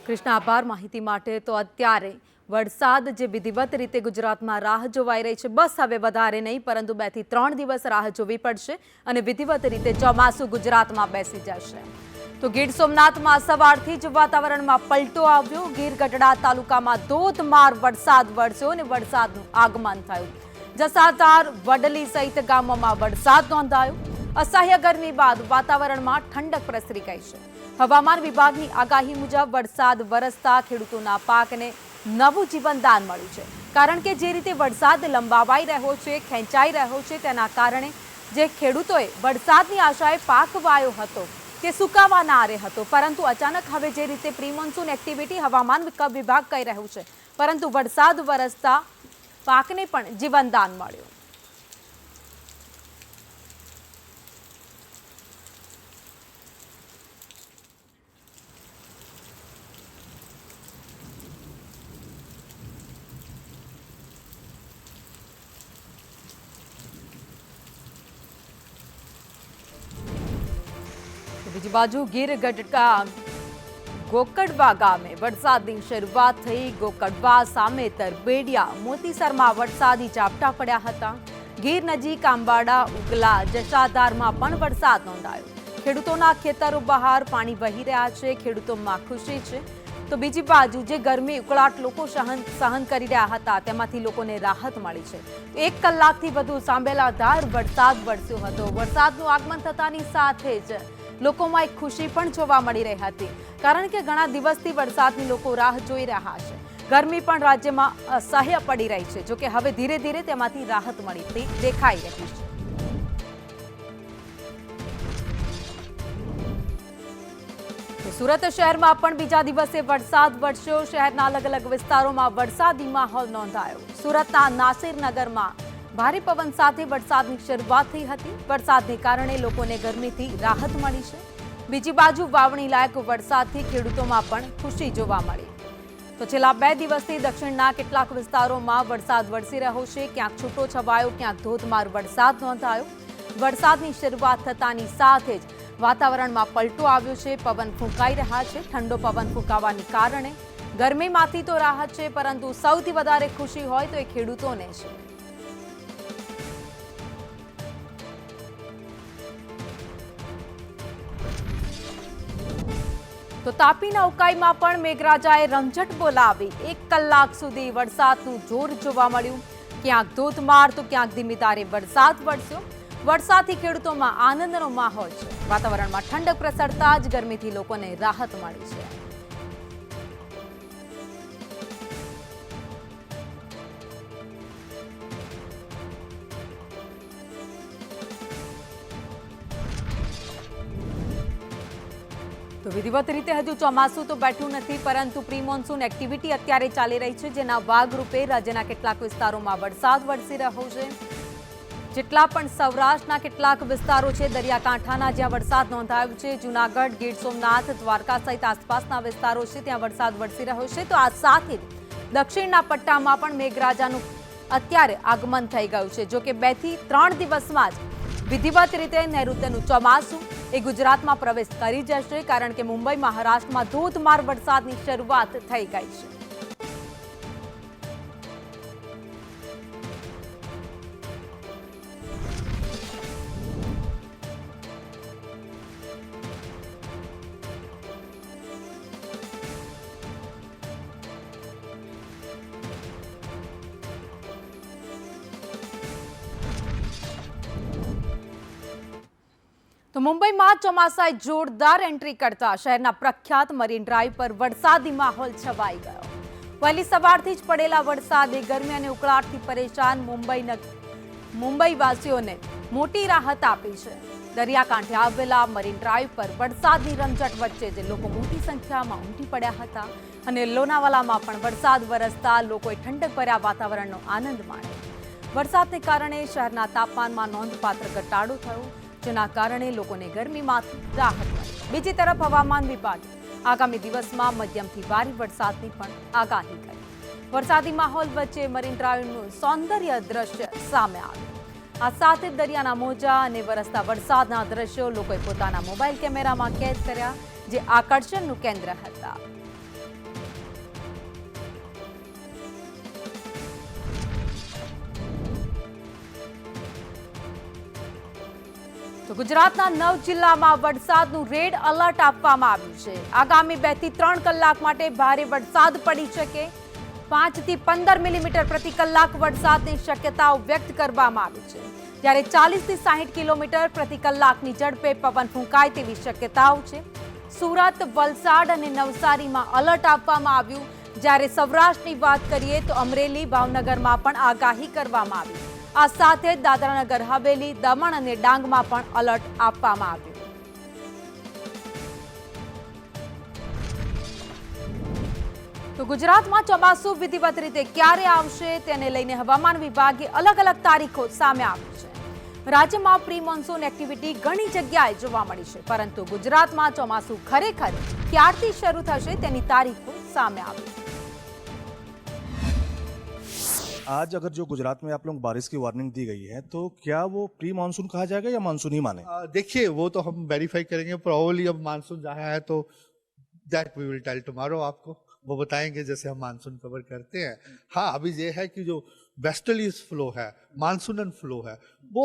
કૃષ્ણા, આભાર માહિતી માટે. તો અત્યારે વરસાદ જે વિધિવત રીતે ગુજરાતમાં રાહ જોવાઈ રહી છે, બસ હવે વધારે નહીં પરંતુ 2 થી 3 દિવસ રાહ જોવી પડશે અને વિધિવત રીતે ચોમાસું ગુજરાતમાં બેસી જશે. તો ગીર સોમનાથમાં સવારથી જ વાતાવરણમાં પલટો આવ્યો. ગીર ગઢડા તાલુકામાં ધોધમાર વરસાદ વરસ્યો અને વરસાદનું આગમન થયું. જસાધાર, વડલી સહિત ગામોમાં વરસાદ નોંધાયો. અસહ્ય ગરમી બાદ વાતાવરણમાં ઠંડક પ્રસરી ગઈ છે. હવામાન વિભાગની આગાહી મુજબ વરસાદ વરસતા ખેડૂતોના પાકને નવું જીવનદાન મળ્યું છે. કારણ કે જે રીતે વરસાદ લંબાવાઈ રહ્યો છે, ખેંચાઈ રહ્યો છે, તેના કારણે જે ખેડૂતોએ વરસાદની આશાએ પાક વાયો હતો તે સુકાવાના આરે હતો, પરંતુ અચાનક હવે જે રીતે પ્રી મોન્સૂન એક્ટિવિટી હવામાન વિભાગ કહી રહ્યું છે, પરંતુ વરસાદ વરસતા પાકને પણ જીવનદાન મળ્યું. બીજી બાજુ ગીર ગઢડા ગોકડવા ગામે વરસાદની શરૂઆત થઈ. ગોકડવા, સામેતર, બેડિયા, મોતીસરમાં વરસાદી ઝાપટા પડ્યા હતા. ગીર નજીક આંબાડા, ઉગલા, જસાધારમાં પણ વરસાદ નોંધાયો. ખેડૂતોના ખેતરો બહાર પાણી વહી રહ્યા છે. ખેડૂતોમાં ખુશી છે. તો બીજી બાજુ જે ગરમી ઉકળાટ લોકો સહન કરી રહ્યા હતા તેમાંથી લોકોને રાહત મળી છે. 1 કલાકથી વધુ સાંભેલાધાર વરસાદ વરસ્યો હતો. વરસાદનું આગમન થતાની સાથે જ લોકોમાં એક ખુશી પણ જોવા મળી રહી હતી, કારણ કે ઘણા દિવસથી વરસાદની લોકો રાહ જોઈ રહ્યા છે. ગરમી પણ રાજ્યમાં અસહ્ય પડી રહી છે. જોકે હવે ધીરે ધીરે તેમાંથી રાહત મળતી દેખાઈ રહી છે. સુરત શહેરમાં પણ બીજા દિવસે વરસાદ વરસ્યો. શહેરના અલગ અલગ વિસ્તારોમાં વરસાદી માહોલ નોંધાયો. સુરતના નાસિરનગરમાં ભારે પવન સાથે વરસાદની શરૂઆત થઈ હતી. વરસાદને કારણે લોકોને ગરમીથી રાહત મળી છે. બીજી બાજુ વાવણી લાયક વરસાદથી ખેડૂતોમાં પણ ખુશી જોવા મળી. તો છેલ્લા 2 દિવસથી દક્ષિણના કેટલાક વિસ્તારોમાં વરસાદ વરસી રહ્યો છે. ક્યાંક છૂટો છવાયો, ક્યાંક ધોધમાર વરસાદ નોંધાયો. વરસાદની શરૂઆત થતાની સાથે જ વાતાવરણમાં પલટો આવ્યો છે. પવન ફૂંકાઈ રહ્યા છે. ઠંડો પવન ફૂંકાવાને કારણે ગરમીમાંથી તો રાહત છે, પરંતુ સૌથી વધારે ખુશી હોય તો એ ખેડૂતોને છે. તો તાપીના ઉકાઈમાં પણ મેઘરાજાએ રમઝટ બોલાવી. 1 કલાક સુધી વરસાદનું જોર જોવા મળ્યું. ક્યાંક ધોધમાર તો ક્યાંક ધીમી ધારે વરસાદ વરસ્યો. વરસાદથી ખેડૂતોમાં આનંદનો માહોલ છે. વાતાવરણમાં ઠંડક પ્રસરતા જ ગરમીથી લોકોને રાહત મળી છે. તો વિધિવત રીતે હજુ ચોમાસું તો બેઠું નથી, પરંતુ પ્રી મોન્સૂન એક્ટિવિટી અત્યારે ચાલી રહી છે, જેના ભાગરૂપે રાજ્યના કેટલાક વિસ્તારોમાં વરસાદ વરસી રહ્યો છે. જેટલા પણ સૌરાષ્ટ્રના કેટલાક વિસ્તારો છે, દરિયાકાંઠાના જ્યાં વરસાદ નોંધાયો છે, જૂનાગઢ, ગીર સોમનાથ, દ્વારકા સહિત આસપાસના વિસ્તારો છે, ત્યાં વરસાદ વરસી રહ્યો છે. તો આ સાથે દક્ષિણના પટ્ટામાં પણ મેઘરાજાનું અત્યારે આગમન થઈ ગયું છે. જો કે 2 થી 3 દિવસમાં જ વિધિવત રીતે નૈઋત્યનું ચોમાસું એ ગુજરાતમાં પ્રવેશ કરી જશે, કારણ કે મુંબઈ, મહારાષ્ટ્રમાં ધોધમાર વરસાદની શરૂઆત થઈ ગઈ છે. તો મુંબઈમાં ચોમાસાએ જોરદાર એન્ટ્રી કરતા શહેરના પ્રખ્યાત મરીન ડ્રાઈવ પર વરસાદી માહોલ છવાઈ ગયો. વહેલી સવારથી જ પડેલા વરસાદે ગરમી અને ઉકળાટથી પરેશાન મુંબઈવાસીઓને મોટી રાહત આપી છે. દરિયાકાંઠે આવેલા મરીન ડ્રાઈવ પર વરસાદની રમઝટ વચ્ચે જે લોકો મોટી સંખ્યામાં ઉમટી પડ્યા હતા, અને લોનાવાલામાં પણ વરસાદ વરસતા લોકોએ ઠંડકભર્યા વાતાવરણનો આનંદ માણ્યો. વરસાદને કારણે શહેરના તાપમાનમાં નોંધપાત્ર ઘટાડો થયો, જેના કારણે લોકોને ગરમીમાંથી રાહત મળી. બીજી તરફ હવામાન વિભાગે આગામી દિવસમાં મધ્યમથી ભારે વરસાદની પણ આગાહી કરી. વરસાદી માહોલ વચ્ચે મરીન ડ્રાઈવનું સૌંદર્ય દ્રશ્ય સામે આવ્યું. આ સાથે દરિયાના મોજા અને વરસતા વરસાદના દ્રશ્યો લોકોએ પોતાના મોબાઈલ કેમેરામાં કેદ કર્યા, જે આકર્ષણનું કેન્દ્ર હતા. તો ગુજરાતના 9 જિલ્લામાં વરસાદનું રેડ એલર્ટ આપવામાં આવ્યું છે. આગામી 2 થી 3 કલાક માટે ભારે વરસાદ પડી શકે. 5 થી 15 મિલીમીટર પ્રતિ કલાક વરસાદની શક્યતાઓ વ્યક્ત કરવામાં આવી છે. જ્યારે 40 થી 60 કિલોમીટર પ્રતિ કલાકની ઝડપે પવન ફૂંકાય તેવી શક્યતાઓ છે. સુરત, વલસાડ અને નવસારીમાં એલર્ટ આપવામાં આવ્યું. જ્યારે સૌરાષ્ટ્રની વાત કરીએ તો અમરેલી, ભાવનગરમાં પણ આગાહી કરવામાં આવી. આ સાથે દાદરાનગર હવેલી, દમણ અને ડાંગમાં પણ એલર્ટ આપવામાં આવ્યું. તો ગુજરાતમાં ચોમાસું વિધિવત રીતે ક્યારે આવશે તેને લઈને હવામાન વિભાગે અલગ અલગ તારીખો સામે આપી છે. રાજ્યમાં પ્રી મોન્સૂન એક્ટિવિટી ઘણી જગ્યાએ જોવા મળી છે, પરંતુ ગુજરાતમાં ચોમાસું ખરેખર ક્યારથી શરૂ થશે તેની તારીખો સામે આવી. आज अगर जो गुजरात में आप लोग बारिश की वार्निंग दी गई है, तो क्या वो प्री मानसून कहा जाएगा या मानसून ही माने? देखिए वो तो हम वेरीफाई करेंगे. प्रोबेबली अब मानसून जहाँ है तो that we will tell tomorrow. आपको वो बताएंगे जैसे हम मानसून कवर करते हैं. हाँ, अभी ये है कि जो वेस्टर्ली फ्लो है, मानसूनन फ्लो है, वो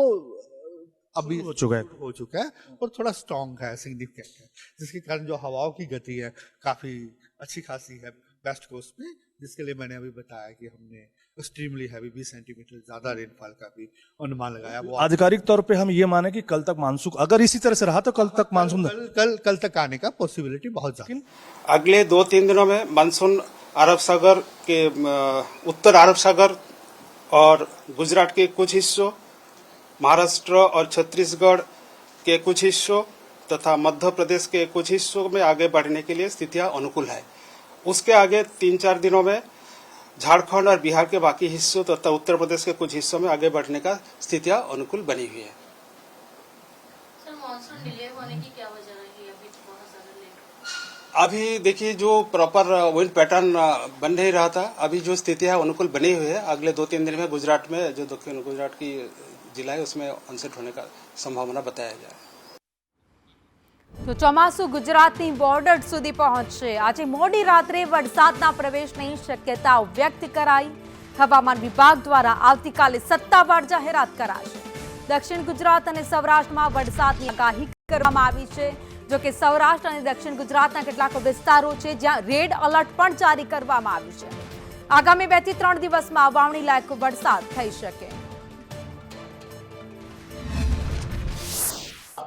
अभी हो चुका है और थोड़ा स्ट्रॉन्ग है, सिग्निफिकेंट है, जिसके कारण जो हवाओं की गति है काफ़ी अच्छी खासी है वेस्ट कोस्ट में, जिसके लिए मैंने अभी बताया कि हमने एक्सट्रीमली हैवी 20 सेंटीमीटर ज्यादा रेनफॉल का भी अनुमान लगाया. वो आधिकारिक तौर पे हम ये माने कि कल तक मानसून अगर इसी तरह से रहा तो कल तक मानसून कल तक आने का पॉसिबिलिटी बहुत ज्यादा. अगले 2-3 दिनों में मानसून अरब सागर के उत्तर अरब सागर और गुजरात के कुछ हिस्सों, महाराष्ट्र और छत्तीसगढ़ के कुछ हिस्सों तथा मध्य प्रदेश के कुछ हिस्सों में आगे बढ़ने के लिए स्थितियां अनुकूल है. उसके आगे 3-4 दिनों में झारखंड और बिहार के बाकी हिस्सों तथा उत्तर प्रदेश के कुछ हिस्सों में आगे बढ़ने का स्थितियां अनुकूल बनी हुई है. सर, मॉनसून डिले होने की क्या वजह रही? अभी बहुत ज्यादा लेट. अभी देखिए जो प्रॉपर विंड पैटर्न बन नहीं रहा था, अभी जो स्थितियां अनुकूल बनी हुई है, अगले 2-3 दिन में गुजरात में जो दक्षिण गुजरात की जिला है उसमें ऑनसेट होने का संभावना बताया गया है. તો ચોમાસું ગુજરાતની બોર્ડર સુધી પહોંચશે. આજે મોડી રાત્રે વરસાદના પ્રવેશની શક્યતાઓ વ્યક્ત કરાઈ. હવામાન વિભાગ દ્વારા આવતીકાલે સત્તાવાર જાહેરાત કરાશે. દક્ષિણ ગુજરાત અને સૌરાષ્ટ્રમાં વરસાદની આગાહી કરવામાં આવી છે. જોકે સૌરાષ્ટ્ર અને દક્ષિણ ગુજરાતના કેટલાક વિસ્તારો છે જ્યાં રેડ એલર્ટ પણ જારી કરવામાં આવ્યું છે. આગામી 2 થી 3 દિવસમાં વાવણી લાયક વરસાદ થઈ શકે.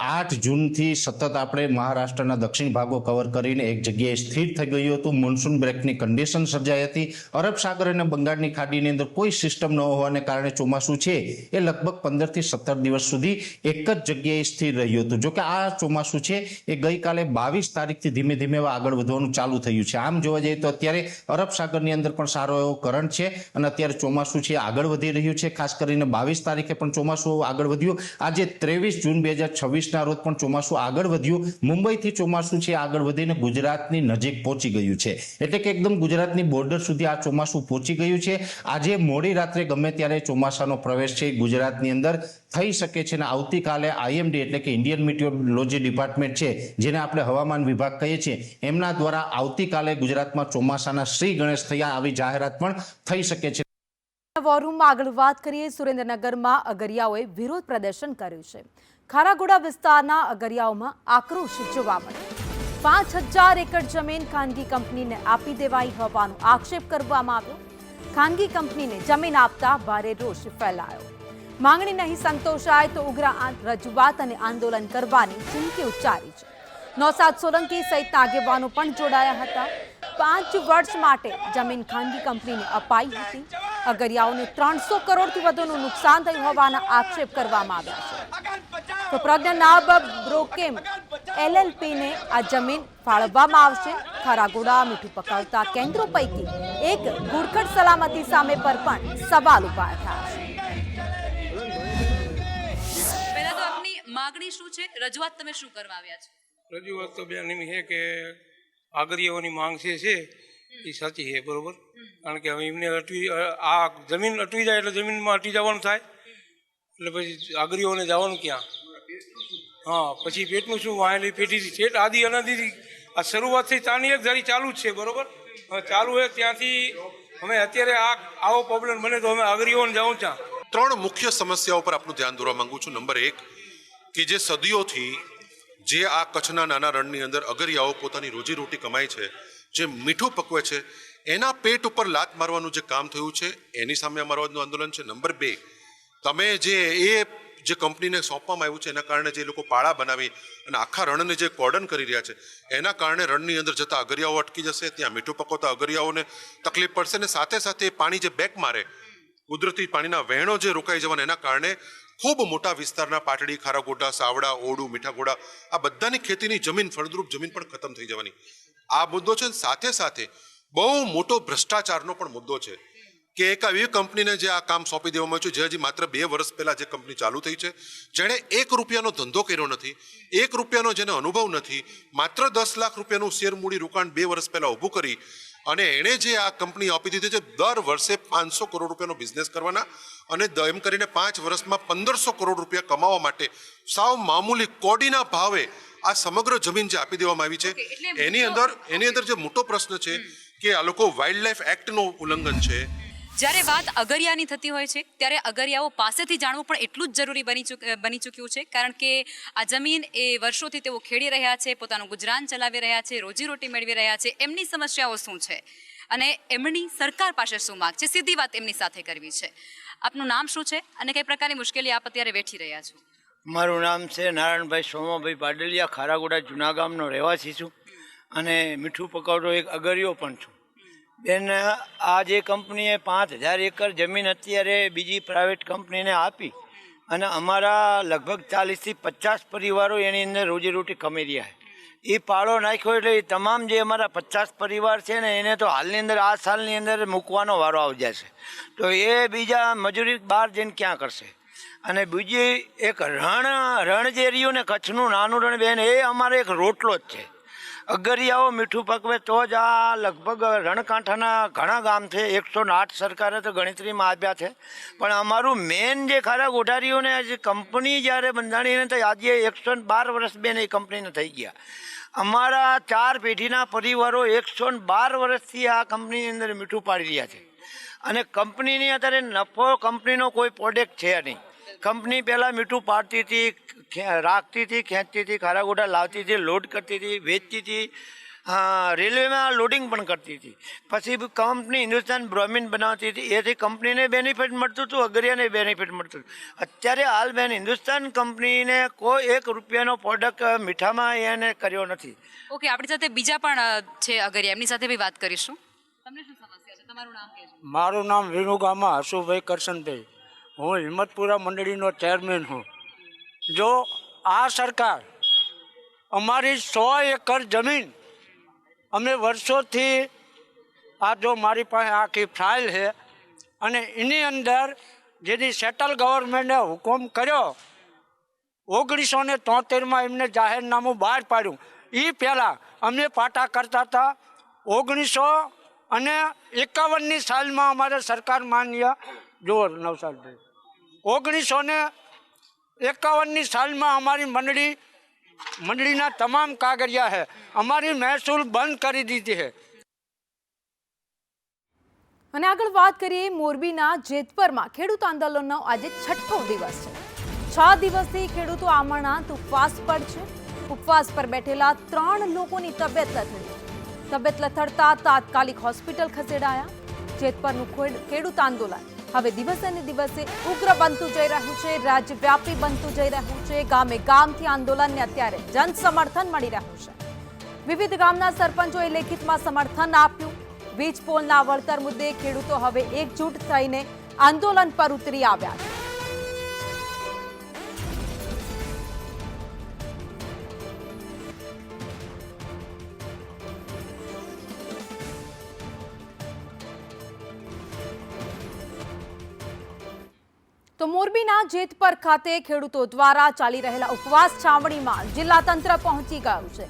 8 જૂનથી સતત આપણે મહારાષ્ટ્રના દક્ષિણ ભાગો કવર કરીને એક જગ્યાએ સ્થિર થઈ ગયું હતું. મોન્સૂન બ્રેકની કન્ડિશન સર્જાઈ હતી. અરબ સાગર અને બંગાળની ખાડીની અંદર કોઈ સિસ્ટમ ન હોવાને કારણે ચોમાસું છે એ લગભગ 15 થી 17 દિવસ સુધી એક જ જગ્યાએ સ્થિર રહ્યું હતું. જોકે આ ચોમાસું છે એ ગઈકાલે 22 તારીખથી ધીમે ધીમે આગળ વધવાનું ચાલુ થયું છે. આમ જોવા જઈએ તો અત્યારે અરબ સાગરની અંદર પણ સારો એવો કરંટ છે અને અત્યારે ચોમાસું છે આગળ વધી રહ્યું છે. ખાસ કરીને 22 તારીખે પણ ચોમાસું આગળ વધ્યું. આજે 23 જૂન 2026 ના રોજ પણ ચોમાસું આગળ વધ્યું. મુંબઈથી ચોમાસું છે આગળ વધીને ગુજરાતની નજીક પહોંચી ગયું છે. એટલે કે એકદમ ગુજરાતની બોર્ડર સુધી આ ચોમાસું પહોંચી ગયું છે. આજે મોડી રાત્રે ગમે ત્યારે ચોમાસાનો પ્રવેશ છે ગુજરાતની અંદર થઈ શકે છે. અને આવતીકાલે આઈએમડી એટલે કે ઇન્ડિયન મિટીઓરોલોજી ડિપાર્ટમેન્ટ છે, જેને આપણે હવામાન વિભાગ કહીએ છીએ, એમના દ્વારા આવતીકાલે ગુજરાતમાં ચોમાસાના શ્રી ગણેશ થયા આવી જાહેરાત પણ થઈ શકે છે. વોરૂમમાં આગળ વાત કરીએ. સુરેન્દ્રનગરમાં અગરિયાઓએ વિરોધ પ્રદર્શન કર્યું છે. ખારાગોડા વિસ્તારના અગરિયાઓમાં આક્રોશ જોવા મળ્યો. 5000 એકર જમીન ખાનગી કંપનીને આપી દેવાઈ હોવાનો આક્ષેપ કરવામાં આવ્યો. ખાનગી કંપનીને જમીન આપતા ભારે રોષ ફેલાયો. માંગણી નહીં સંતોષાય તો ઉગ્ર રજૂઆત અને આંદોલન કરવાની ચીમકી ઉચ્ચારી છે. નૌશાદ સોલંકી સહિતના આગેવાનો પણ જોડાયા હતા. 5 વર્ષ માટે જમીન ખાનગી કંપનીને અપાઈ હતી. અગરિયાઓને 300 કરોડથી વધુનું નુકસાન થયું હોવાના આક્ષેપ કરવામાં આવ્યા છે. તો પ્રજ્ઞાનાબ બ્રોકેમ એલએલપીને આ જમીન ફાળવવામાં આવશે. ખારાગોડા મીઠું પકવતા કેન્દ્રો પૈકી એક ઘુડખડ સલામતી સામે પર પણ સવાલ ઉભા થયા છે. પહેલા તો આપની માંગણી શું છે, રજૂઆત તમે શું કરવા આવ્યા છો? રજૂઆત તો બેન એમ છે કે આગરિયાઓની માંગ છે એ સાચી છે, બરોબર. કારણ કે હવે એમને આ જમીન અટવી જાય એટલે જમીનમાં અટવી જવાનું થાય, એટલે પછી આગરિયાઓને જવાનું ક્યાં? હા, પછી પેટનું શું વાયેલી પેઢીથી છેટ આદિ અનાદિથી આ શરૂઆતથી તાની એક ધારી ચાલુ જ છે, બરોબર. ચાલુ છે ત્યાંથી અમે અત્યારે આવો પ્રોબ્લેમ બને તો અમે આગરિયાઓને જવું ત્યાં. 3 મુખ્ય સમસ્યાઓ પર આપનું ધ્યાન દોરવા માંગુ છું. નંબર 1 કે જે સદીઓથી જે આ કચ્છના નાના રણની અંદર અગરિયાઓ પોતાની રોજીરોટી કમાય છે, જે મીઠું પકવે છે, એના પેટ ઉપર લાત મારવાનું જે કામ થયું છે એની સામે અમારું આંદોલન છે. નંબર 2, તમે જે કંપનીને સોંપવામાં આવ્યું છે એના કારણે જે લોકો પાળા બનાવી અને આખા રણને જે કોર્ડન કરી રહ્યા છે એના કારણે રણની અંદર જતા અગરિયાઓ અટકી જશે, ત્યાં મીઠું પકવતા અગરિયાઓને તકલીફ પડશે ને સાથે સાથે પાણી જે બેક મારે, કુદરતી પાણીના વહેણો જે રોકાઈ જવાના એના કારણે ખૂબ મોટા વિસ્તારના પાટડી, ખારાગોડા, સાવડા, ઓડુ, મીઠાગોડા આ બધાની ખેતીની જમીન, ફળદ્રુપ જમીન પણ ખતમ થઈ જવાની આ મુદ્દો છે. સાથે સાથે બહુ મોટો ભ્રષ્ટાચારનો પણ મુદ્દો છે કે એક એવી કંપનીને જે આ કામ સોંપી દેવામાં આવ્યું છે, જે હજી માત્ર 2 વર્ષ પહેલા જે કંપની ચાલુ થઈ છે, જેણે 1 રૂપિયાનો ધંધો કર્યો નથી, 1 રૂપિયાનો જેને અનુભવ નથી, માત્ર 10 લાખ રૂપિયાનું શેર મૂડી રોકાણ 2 વર્ષ પહેલા ઊભું કરી અને એણે જે આ કંપની આપી દીધી છે, દર વર્ષે 500 કરોડ રૂપિયાનો બિઝનેસ કરવાના અને એમ કરીને 5 વર્ષમાં 1500 કરોડ રૂપિયા કમાવા માટે સાવ મામૂલી કોડીના ભાવે આ સમગ્ર જમીન જે આપી દેવામાં આવી છે, એની અંદર જે મોટો પ્રશ્ન છે કે આ લોકો વાઇલ્ડ લાઈફ એક્ટનું ઉલ્લંઘન છે. જ્યારે વાત અગરિયાની થતી હોય છે ત્યારે અગરિયાઓ પાસેથી જાણવું પણ એટલું જ જરૂરી બની ચૂક્યું છે, કારણ કે આ જમીન એ વર્ષોથી તેઓ ખેડી રહ્યા છે, પોતાનું ગુજરાન ચલાવી રહ્યા છે, રોજીરોટી મેળવી રહ્યા છે. એમની સમસ્યાઓ શું છે અને એમની સરકાર પાસે શું માંગ છે, સીધી વાત એમની સાથે કરવી છે. આપનું નામ શું છે અને કઈ પ્રકારની મુશ્કેલી આપ અત્યારે વેઠી રહ્યા છો? મારું નામ છે નારાયણભાઈ સોમાભાઈ પાડલિયા. ખારાગોડા જૂના ગામનો રહેવાસી છું અને મીઠું પકાવતો એક અગરિયો પણ છું. બેન, આ જે કંપનીએ 5000 એકર જમીન અત્યારે બીજી પ્રાઇવેટ કંપનીને આપી અને અમારા લગભગ 40 થી 50 પરિવારો એની અંદર રોજીરોટી કમાઈ રહ્યા છે. એ પાળો નાખ્યો એટલે એ તમામ જે અમારા 50 પરિવાર છે ને એને તો હાલની અંદર આ સાલની અંદર મૂકવાનો વારો આવી જશે. તો એ બીજા મજૂરી બહાર જઈને ક્યાં કરશે? અને બીજી એક રણ જે રહ્યું ને કચ્છનું નાનું રણ બેન, એ અમારે એક રોટલો જ છે. અગરિયાઓ મીઠું પકવે તો જ આ લગભગ રણકાંઠાના ઘણા ગામ છે 108 સરકારે તો ગણતરીમાં આપ્યા છે, પણ અમારું મેન જે ખારા ગોઠારીઓને આજે કંપની જ્યારે બંધાણીને તો આજે 112 વર્ષ બેન એ કંપનીને થઈ ગયા. અમારા 4 પેઢીના પરિવારો 112 વર્ષથી આ કંપનીની અંદર મીઠું પાડી રહ્યા છે, અને કંપનીની અત્યારે નફો કંપનીનો કોઈ પ્રોડક્ટ છે નહીં. કંપની પહેલાં મીઠું પાડતી હતી, રાખતી હતી, ખેંચતી હતી, ખારાગોટા લાવતી હતી, લોડ કરતી હતી, વેચતી હતી, રેલવેમાં લોડિંગ પણ કરતી હતી. પછી કંપની હિન્દુસ્તાન બ્રોમિન બનાવતી હતી, એથી કંપનીને બેનિફિટ મળતું હતું, અગરિયાને બેનિફિટ મળતું હતું. અત્યારે હાલ બેન હિન્દુસ્તાન કંપનીને કોઈ 1 રૂપિયાનો પ્રોડક્ટ મીઠામાં એને કર્યો નથી. ઓકે, આપણી સાથે બીજા પણ છે અગરિયા, એમની સાથે બી વાત કરીશું. તમને શું સમસ્યા છે? તમારું નામ કહેજો. મારું નામ વિનુગામા હસુભાઈ કરશનભાઈ, હું હિંમતપુરા મંડળીનો ચેરમેન હું. જો આ સરકાર અમારી 100 એકર જમીન અમે વર્ષોથી, આ જો મારી પાસે આખી ફાઇલ છે, અને એની અંદર જેની સેન્ટ્રલ ગવર્મેન્ટે હુકમ કર્યો 1973માં એમને જાહેરનામું બહાર પાડ્યું. એ પહેલાં અમે પાટા કરતા હતા. 1951ની સાલમાં અમારે સરકાર માન્ય જોર નવસાદભાઈ 1951ની સાલમાં અમારી મંડળીના તમામ કાગળિયા છે, અમારી મહેસૂલ બંધ કરી દીધી છે. અને આગળ વાત કરીએ મોરબીના જેતપરમાં ખેડૂત આંદોલનનો આજે 6થો દિવસ છે. 6 દિવસથી ખેડૂતો આમરણાંત ઉપવાસ પર છે. ઉપવાસ પર બેઠેલા 3 લોકોની તબિયત લથડતા તાત્કાલિક હોસ્પિટલ ખસેડાયા. જેતપરનું ખેડૂત આંદોલન હવે દિવસે ને દિવસે ઉગ્ર બનતું જઈ રહ્યું છે, રાજ્યવ્યાપી બનતું જઈ રહ્યું છે. ગામે ગામથી આંદોલનને અત્યારે જન સમર્થન મળી રહ્યું છે. વિવિધ ગામના સરપંચોએ લેખિતમાં સમર્થન આપ્યું. વીજ પોલના વળતર મુદ્દે ખેડૂતો હવે એકજૂટ થઈને આંદોલન પર ઉતરી આવ્યા છે. તો મોરબીના જેતપર ખાતે ખેડૂતો દ્વારા ચાલી રહેલા ઉપવાસ છાવણીમાં જિલ્લા તંત્ર પહોંચી ગયું છે.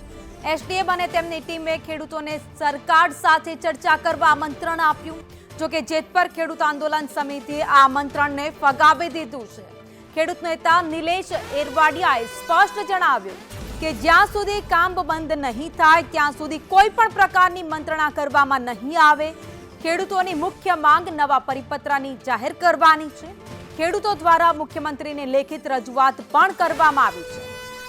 એસડીએમ અને તેમની ટીમે ખેડૂતોને સરકાર સાથે ચર્ચા કરવા આમંત્રણ આપ્યું. જોકે જેતપર ખેડૂત આંદોલન સમિતિએ આ આમંત્રણને ફગાવી દીધું છે. ખેડૂત નેતા નિલેશ એરવાડિયાએ સ્પષ્ટ જણાવ્યું કે જ્યાં સુધી કામ બંધ નહીં થાય ત્યાં સુધી કોઈ પણ પ્રકારની મંત્રણા કરવામાં નહીં આવે. ખેડૂતોની મુખ્ય માંગ નવા પરિપત્રની જાહેર કરવાની છે. ખેડૂતો દ્વારા મુખ્યમંત્રીને લેખિત રજૂઆત પણ કરવામાં આવી છે.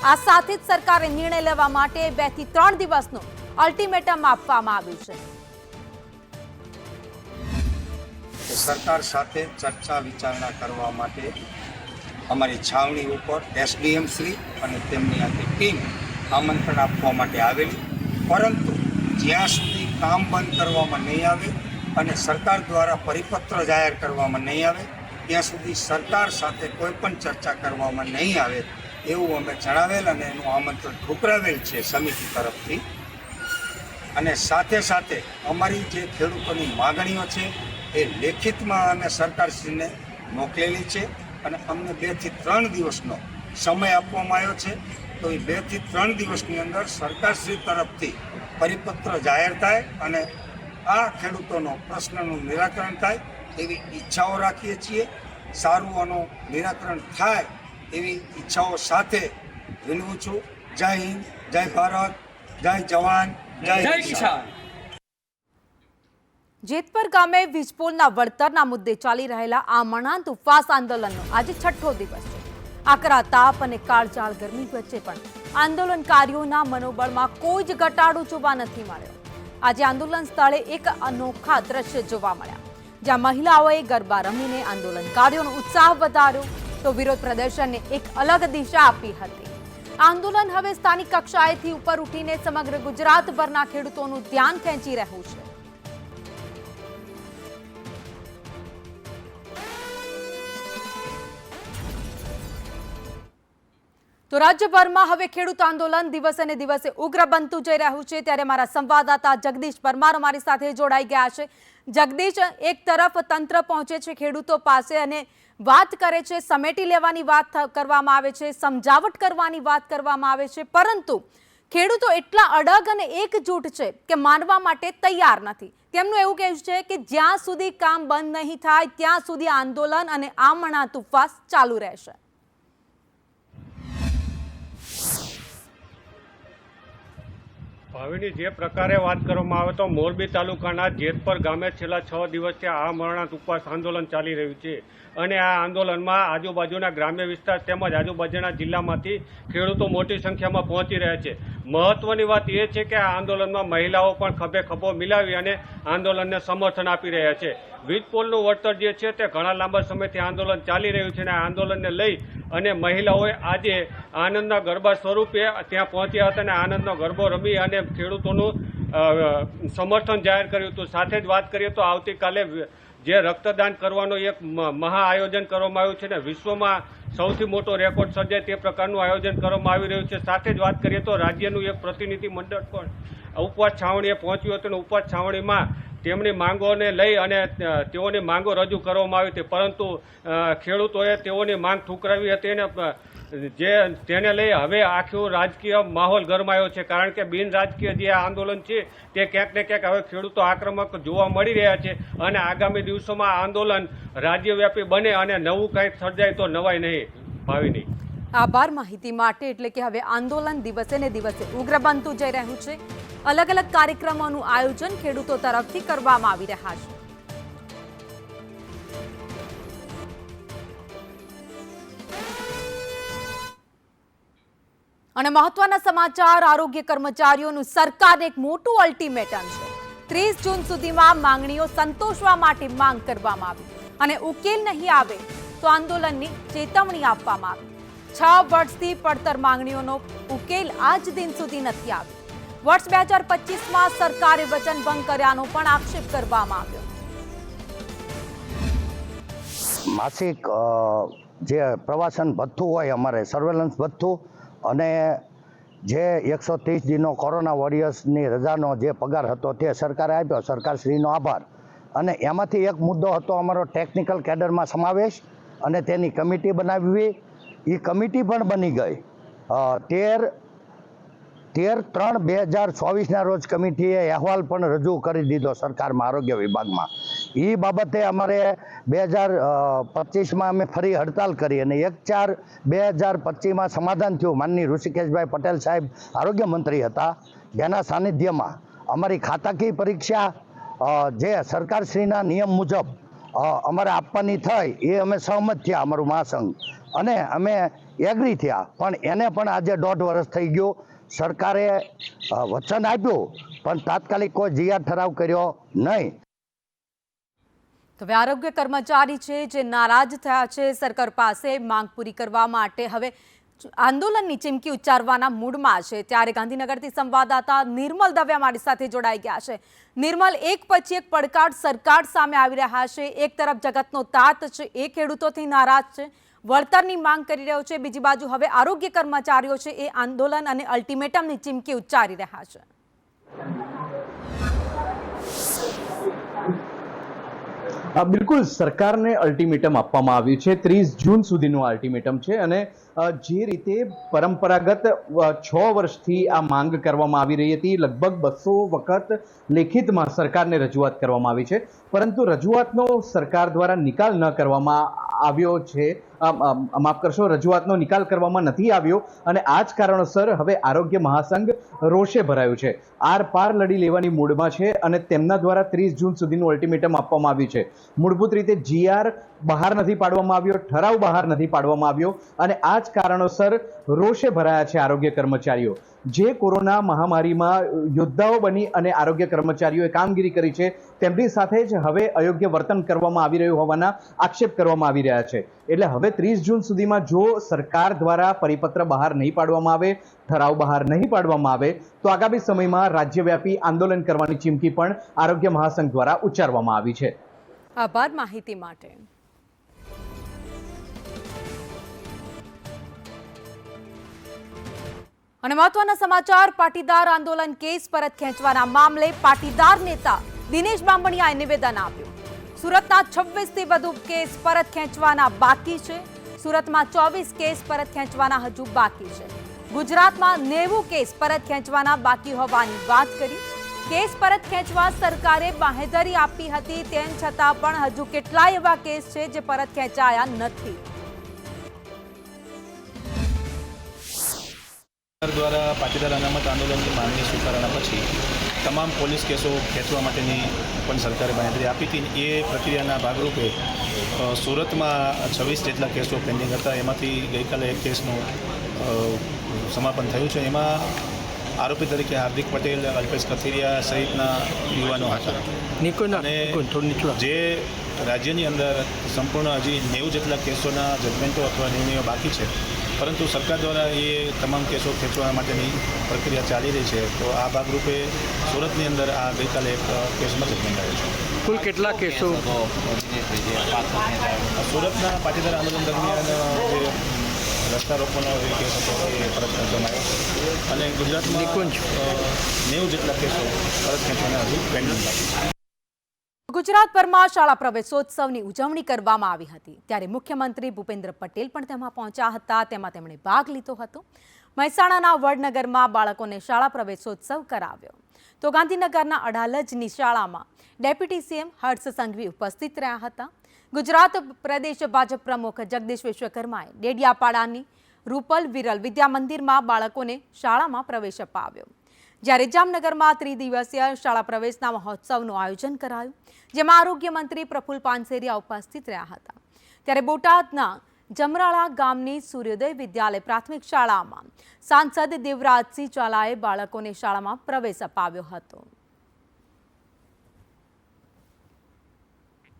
આ સાથે જ સરકારે નિર્ણય લેવા માટે 2 થી 3 દિવસનું અલ્ટિમેટમ આપવામાં આવ્યું છે. સરકાર સાથે ચર્ચા વિચારણા કરવા માટે અમારી છાવણી ઉપર એસડીએમ શ્રી અને તેમની આખી ટીમ આમંત્રણ આપવા માટે આવેલી, પરંતુ જ્યાં સુધી કામ બંધ કરવામાં નહીં આવે અને સરકાર દ્વારા પરિપત્ર જાહેર કરવામાં નહીં આવે ત્યાં સુધી સરકાર સાથે કોઈ પણ ચર્ચા કરવામાં નહીં આવે એવું અમે જણાવેલ અને એનું આમંત્રણ ઠુકરાવેલ છે સમિતિ તરફથી. અને સાથે સાથે અમારી જે ખેડૂતોની માગણીઓ છે એ લેખિતમાં અમે સરકારશ્રીને મોકલેલી છે અને અમને 2 થી 3 દિવસનો સમય આપવામાં આવ્યો છે. તો એ 2 થી 3 દિવસની અંદર સરકારશ્રી તરફથી પરિપત્ર જાહેર થાય અને આ ખેડૂતોનો પ્રશ્નનું નિરાકરણ થાય એવી ઈચ્છાઓ રાખીએ છીએ. સારું આનું નિરાકરણ થાય એવી ઈચ્છાઓ સાથે વિનવું છું. જય હિન્દ, જય ભારત, જય જવાન, જય કિસાન. જેતપર ગામે વીજપોલના વળતરના મુદ્દે ચાલી રહેલા આમરણાંત ઉપવાસ આંદોલનનો આજે 6થો દિવસ છે. આકરા તાપ અને કાળઝાળ ગરમી વચ્ચે પણ આંદોલનકારીઓના મનોબળમાં કોઈ જ ઘટાડો જોવા નથી મળ્યો. આજે આંદોલન સ્થળે એક અનોખા દ્રશ્ય જોવા મળ્યા, જ્યાં મહિલાઓએ ગરબા રમીને આંદોલનકારીઓનો ઉત્સાહ વધાર્યો તો વિરોધ પ્રદર્શનને એક અલગ દિશા આપી હતી. આંદોલન હવે સ્થાનિક કક્ષાએથી ઉપર ઉઠીને સમગ્ર ગુજરાતભરના ખેડૂતોનું ધ્યાન ખેંચી રહ્યું છે. તો રાજ્યભરમાં હવે ખેડૂત આંદોલન દિવસે ને દિવસે ઉગ્ર બનતું જઈ રહ્યું છે. ત્યારે મારા સંવાદદાતા જગદીશ પરમાર અમારી સાથે જોડાઈ ગયા છે. જગદીશ, એક તરફ તંત્ર પહોંચે છે ખેડૂતો પાસે અને વાત કરે છે, સમેટી લેવાની વાત કરવામાં આવે છે, સમજાવટ કરવાની વાત કરવામાં આવે છે, પરંતુ ખેડૂતો એટલા અડગ અને એકજૂટ છે કે માનવા માટે તૈયાર નથી. તેમનું એવું કહેવું છે કે જ્યાં સુધી કામ બંધ નહીં થાય ત્યાં સુધી આંદોલન અને આમરણા તુફાસ ચાલુ રહેશે. ભાવિની જે પ્રકારે વાત કરવામાં આવે તો મોરબી તાલુકાના જેતપર ગામે છેલ્લા 6 દિવસથી આમરણા ઉપવાસ આંદોલન ચાલી રહ્યું છે અને આ આંદોલનમાં આજુબાજુના ગ્રામ્ય વિસ્તાર તેમજ આજુબાજુના જિલ્લામાંથી ખેડૂતો મોટી સંખ્યામાં પહોંચી રહ્યા છે. મહત્વની વાત એ છે કે આ આંદોલનમાં મહિલાઓ પણ ખભે ખભો મિલાવી અને આંદોલનને સમર્થન આપી રહ્યા છે. વીજ પોલનું વળતર જે છે તે ઘણા લાંબા સમયથી આંદોલન ચાલી રહ્યું છે અને આ આંદોલનને લઈ અને મહિલાઓએ આજે આનંદના ગરબા સ્વરૂપે ત્યાં પહોંચ્યા હતા અને આનંદનો ગરબો રમી અને ખેડૂતોનું સમર્થન જાહેર કર્યું હતું. સાથે જ વાત કરીએ તો આવતીકાલે જે રક્તદાન કરવાનું એક મહા આયોજન કરવામાં આવ્યું છે ને વિશ્વમાં સૌથી મોટો રેકોર્ડ સર્જાય તે પ્રકારનું આયોજન કરવામાં આવી રહ્યું છે. સાથે જ વાત કરીએ તો રાજ્યનું એક પ્રતિનિધિ મંડળ પણ ઉપવાસ છાવણીએ પહોંચ્યું હતું અને ઉપવાસ છાવણીમાં તેમની માંગોને લઈ અને તેઓની માંગો રજૂ કરવામાં આવી હતી, પરંતુ ખેડૂતોએ તેઓની માંગ ઠુકરાવી હતી અને તેને લઈ હવે આખો રાજકીય માહોલ ગરમાયો છે. કારણ કે બિન રાજકીય જે આંદોલન છે તે ક્યાંક ને ક્યાંક હવે ખેડૂતો આક્રમક જોવા મળી રહ્યા છે અને આગામી દિવસોમાં આંદોલન રાજ્યવ્યાપી બને અને નવું કંઈક સર્જાય તો નવાય નહીં. ભાવિની આભાર માહિતી માટે. એટલે કે હવે આંદોલન દિવસે ને દિવસે ઉગ્ર બનતું જઈ રહ્યું છે. અલગ અલગ કાર્યક્રમોનું આયોજન ખેડૂતો તરફથી કરવામાં આવી રહ્યા છે. અને મહત્વના સમાચાર, આરોગ્ય કર્મચારીઓનું સરકારને એક મોટું અલ્ટિમેટમ છે. 30 જૂન સુધીમાં માંગણીઓ સંતોષવા માટે માંગ કરવામાં આવી અને ઉકેલ નહીં આવે તો આંદોલનની ચેતવણી આપવામાં આવી. 6 વર્ષથી પડતર માંગણીઓનો ઉકેલ આજ દિન સુધી નથી આવ્યો. વર્ષ 2025માં સરકારે વચનભંગ કર્યાનો પણ આક્ષેપ કરવામાં આવ્યો. માસિક જે પ્રવાસન ભથ્થું હોય અમારે સર્વેલન્સ ભથ્થું અને જે 130 દિનનો કોરોના વોરિયર્સની રજાનો જે પગાર હતો તે સરકારે આપ્યો, સરકારશ્રીનો આભાર. અને એમાંથી એક મુદ્દો હતો અમારો ટેકનિકલ કેડરમાં સમાવેશ અને તેની કમિટી બનાવવી. એ કમિટી પણ બની ગઈ. 13/3/2024ના રોજ કમિટીએ અહેવાલ પણ રજૂ કરી દીધો સરકારમાં, આરોગ્ય વિભાગમાં. એ બાબતે અમારે 2025માં અમે ફરી હડતાલ કરી અને 1/4/2025માં સમાધાન થયું. માનની ઋષિકેશભાઈ પટેલ સાહેબ આરોગ્ય મંત્રી હતા, જેના સાનિધ્યમાં અમારી ખાતાકીય પરીક્ષા જે સરકારશ્રીના નિયમ મુજબ અમારે આપવાની થઈ એ અમે સહમત થયા, અમારું મહાસંઘ, અને અમે એગ્રી થયા. પણ એને પણ આજે 1.5 વર્ષ થઈ ગયું. સરકારે વચન આપ્યું પણ તાત્કાલિક કોઈ જીઆર ઠરાવ કર્યો નહીં. તો હવે આરોગ્ય કર્મચારી છે જે નારાજ થયા છે સરકાર પાસે માંગ પૂરી કરવા માટે, હવે આંદોલનની ચીમકી ઉચ્ચારવાના મૂડમાં છે. ત્યારે ગાંધીનગરથી સંવાદદાતા નિર્મલ દવે અમારી સાથે જોડાઈ ગયા છે. નિર્મલ, એક પછી એક પડકાર સરકાર સામે આવી રહ્યા છે. એક તરફ જગતનો તાત છે, એ ખેડૂતોથી નારાજ છે, વળતરની માંગ કરી રહ્યો છે. બીજી બાજુ હવે આરોગ્ય કર્મચારીઓ છે એ આંદોલન અને અલ્ટિમેટમની ચીમકી ઉચ્ચારી રહ્યા છે. બિલકુલ, સરકારને અલ્ટિમેટમ આપવામાં આવ્યું છે. 30 જૂન સુધીનું અલ્ટિમેટમ છે અને જે રીતે પરંપરાગત 6 વર્ષથી આ માંગ કરવામાં આવી રહી હતી, લગભગ 200 વખત લેખિતમાં સરકારને રજૂઆત કરવામાં આવી છે, પરંતુ રજૂઆતનો સરકાર દ્વારા નિકાલ ન કરવામાં આવ્યો છે. માફ કરશો, રજૂઆતનો નિકાલ કરવામાં નથી આવ્યો અને આ જ કારણોસર હવે આરોગ્ય મહાસંઘ રોષે ભરાયું છે. આર પાર લડી લેવાની મૂડમાં છે અને તેમના દ્વારા 30 જૂન સુધીનું અલ્ટિમેટમ આપવામાં આવ્યું છે. મૂળભૂત રીતે જીઆર બહાર નથી પાડવામાં આવ્યો, ઠરાવ બહાર નથી પાડવામાં આવ્યો અને આ જ કારણોસર રોષે ભરાયા છે આરોગ્ય કર્મચારીઓ. જે કોરોના મહામારીમાં યોદ્ધાઓ બની અને આરોગ્ય કર્મચારીઓએ કામગીરી કરી છે, તેમની સાથે જ હવે અયોગ્ય વર્તન કરવામાં આવી રહ્યું હોવાના આક્ષેપ કરવામાં આવી રહ્યા છે. એટલે હવે 30 જૂન સુધીમાં જો સરકાર દ્વારા પરિપત્ર બહાર નહીં પાડવામાં આવે, ઠરાવ બહાર નહીં પાડવામાં આવે, તો આગામી સમયમાં રાજ્યવ્યાપી આંદોલન કરવાની ચીમકી પણ આરોગ્ય મહાસંઘ દ્વારા ઉચ્ચારવામાં આવી છે. આભાર માહિતી માટે. અને મહત્વના સમાચાર, પાટીદાર આંદોલન કેસ પરત ખેંચવાના મામલે પાટીદાર નેતા દિનેશ બાંભણિયાએ નિવેદન આપ્યું. સુરતના 26થી વધુ કેસ પરત ખેંચવાના બાકી છે. સુરતમાં 24 કેસ પરત ખેંચવાના હજુ બાકી છે. ગુજરાતમાં 90 કેસ પરત ખેંચવાના બાકી હોવાની વાત કરી. કેસ પરત ખેંચવા સરકારે બાંહેધરી આપી હતી, તેમ છતાં પણ હજુ કેટલાય એવા કેસ છે જે પરત ખેંચાયા નથી. દ્વારા પાટીદાર અનામત આંદોલનની માંગણી સ્વીકારવાના પછી તમામ પોલીસ કેસો ખેંચવા માટેની પણ સરકારે બાંહેધરી આપી હતી. એ પ્રક્રિયાના ભાગરૂપે સુરતમાં 26 જેટલા કેસો પેન્ડિંગ હતા. એમાંથી ગઈકાલે એક કેસનું સમાપન થયું છે. એમાં આરોપી તરીકે હાર્દિક પટેલ, અલ્પેશ કથિરિયા સહિતના યુવાનો હતા. અને જે રાજ્યની અંદર સંપૂર્ણ હજી 90 જેટલા કેસોના જજમેન્ટો અથવા નિર્ણયો બાકી છે, પરંતુ સરકાર દ્વારા એ તમામ કેસો ખેંચવા માટેની પ્રક્રિયા ચાલી રહી છે. તો આ ભાગરૂપે સુરતની અંદર આ ગઈકાલે એક કેસમાં જજમેન્ટ આવ્યો છે. કુલ કેટલા કેસો સુરતના પાટીદાર આંદોલન દરમિયાન જે રસ્તા રોકોનો જે કેસ હતો એ પરત ખેંચવામાં આવ્યો છે. અને ગુજરાતમાં 90 જેટલા કેસો પરત ખેંચવાના હજુ પેન્ડિંગ બાકી છે. ગુજરાતભરમાં શાળા પ્રવેશોત્સવની ઉજવણી કરવામાં આવી હતી, ત્યારે મુખ્યમંત્રી ભૂપેન્દ્ર પટેલ પણ તેમાં પહોંચ્યા હતા. તેમાં તેમણે ભાગ લીધો હતો. મહેસાણાના વડનગરમાં બાળકોને શાળા પ્રવેશોત્સવ કરાવ્યો. તો ગાંધીનગરના અડાલજની શાળામાં ડેપ્યુટી સીએમ હર્ષ સંઘવી ઉપસ્થિત રહ્યા હતા. ગુજરાત પ્રદેશ ભાજપ પ્રમુખ જગદીશ વિશ્વકર્માએ ડેડિયાપાડાની રૂપલ વિરલ વિદ્યા મંદિરમાં બાળકોને શાળામાં પ્રવેશ અપાવ્યો. જ્યારે જામનગરમાં ત્રિદિવસીય શાળા પ્રવેશના મહોત્સવનું આયોજન કરાયું, જેમાં આરોગ્ય મંત્રી પ્રફુલ્લ પાનસેરિયા ઉપસ્થિત રહ્યા હતા. ત્યારે બોટાદના જમરાળા ગામની સૂર્યોદય વિદ્યાલય પ્રાથમિક શાળામાં સાંસદ દેવરાજસિંહ ઝાલાએ બાળકોને શાળામાં પ્રવેશ અપાવ્યો હતો.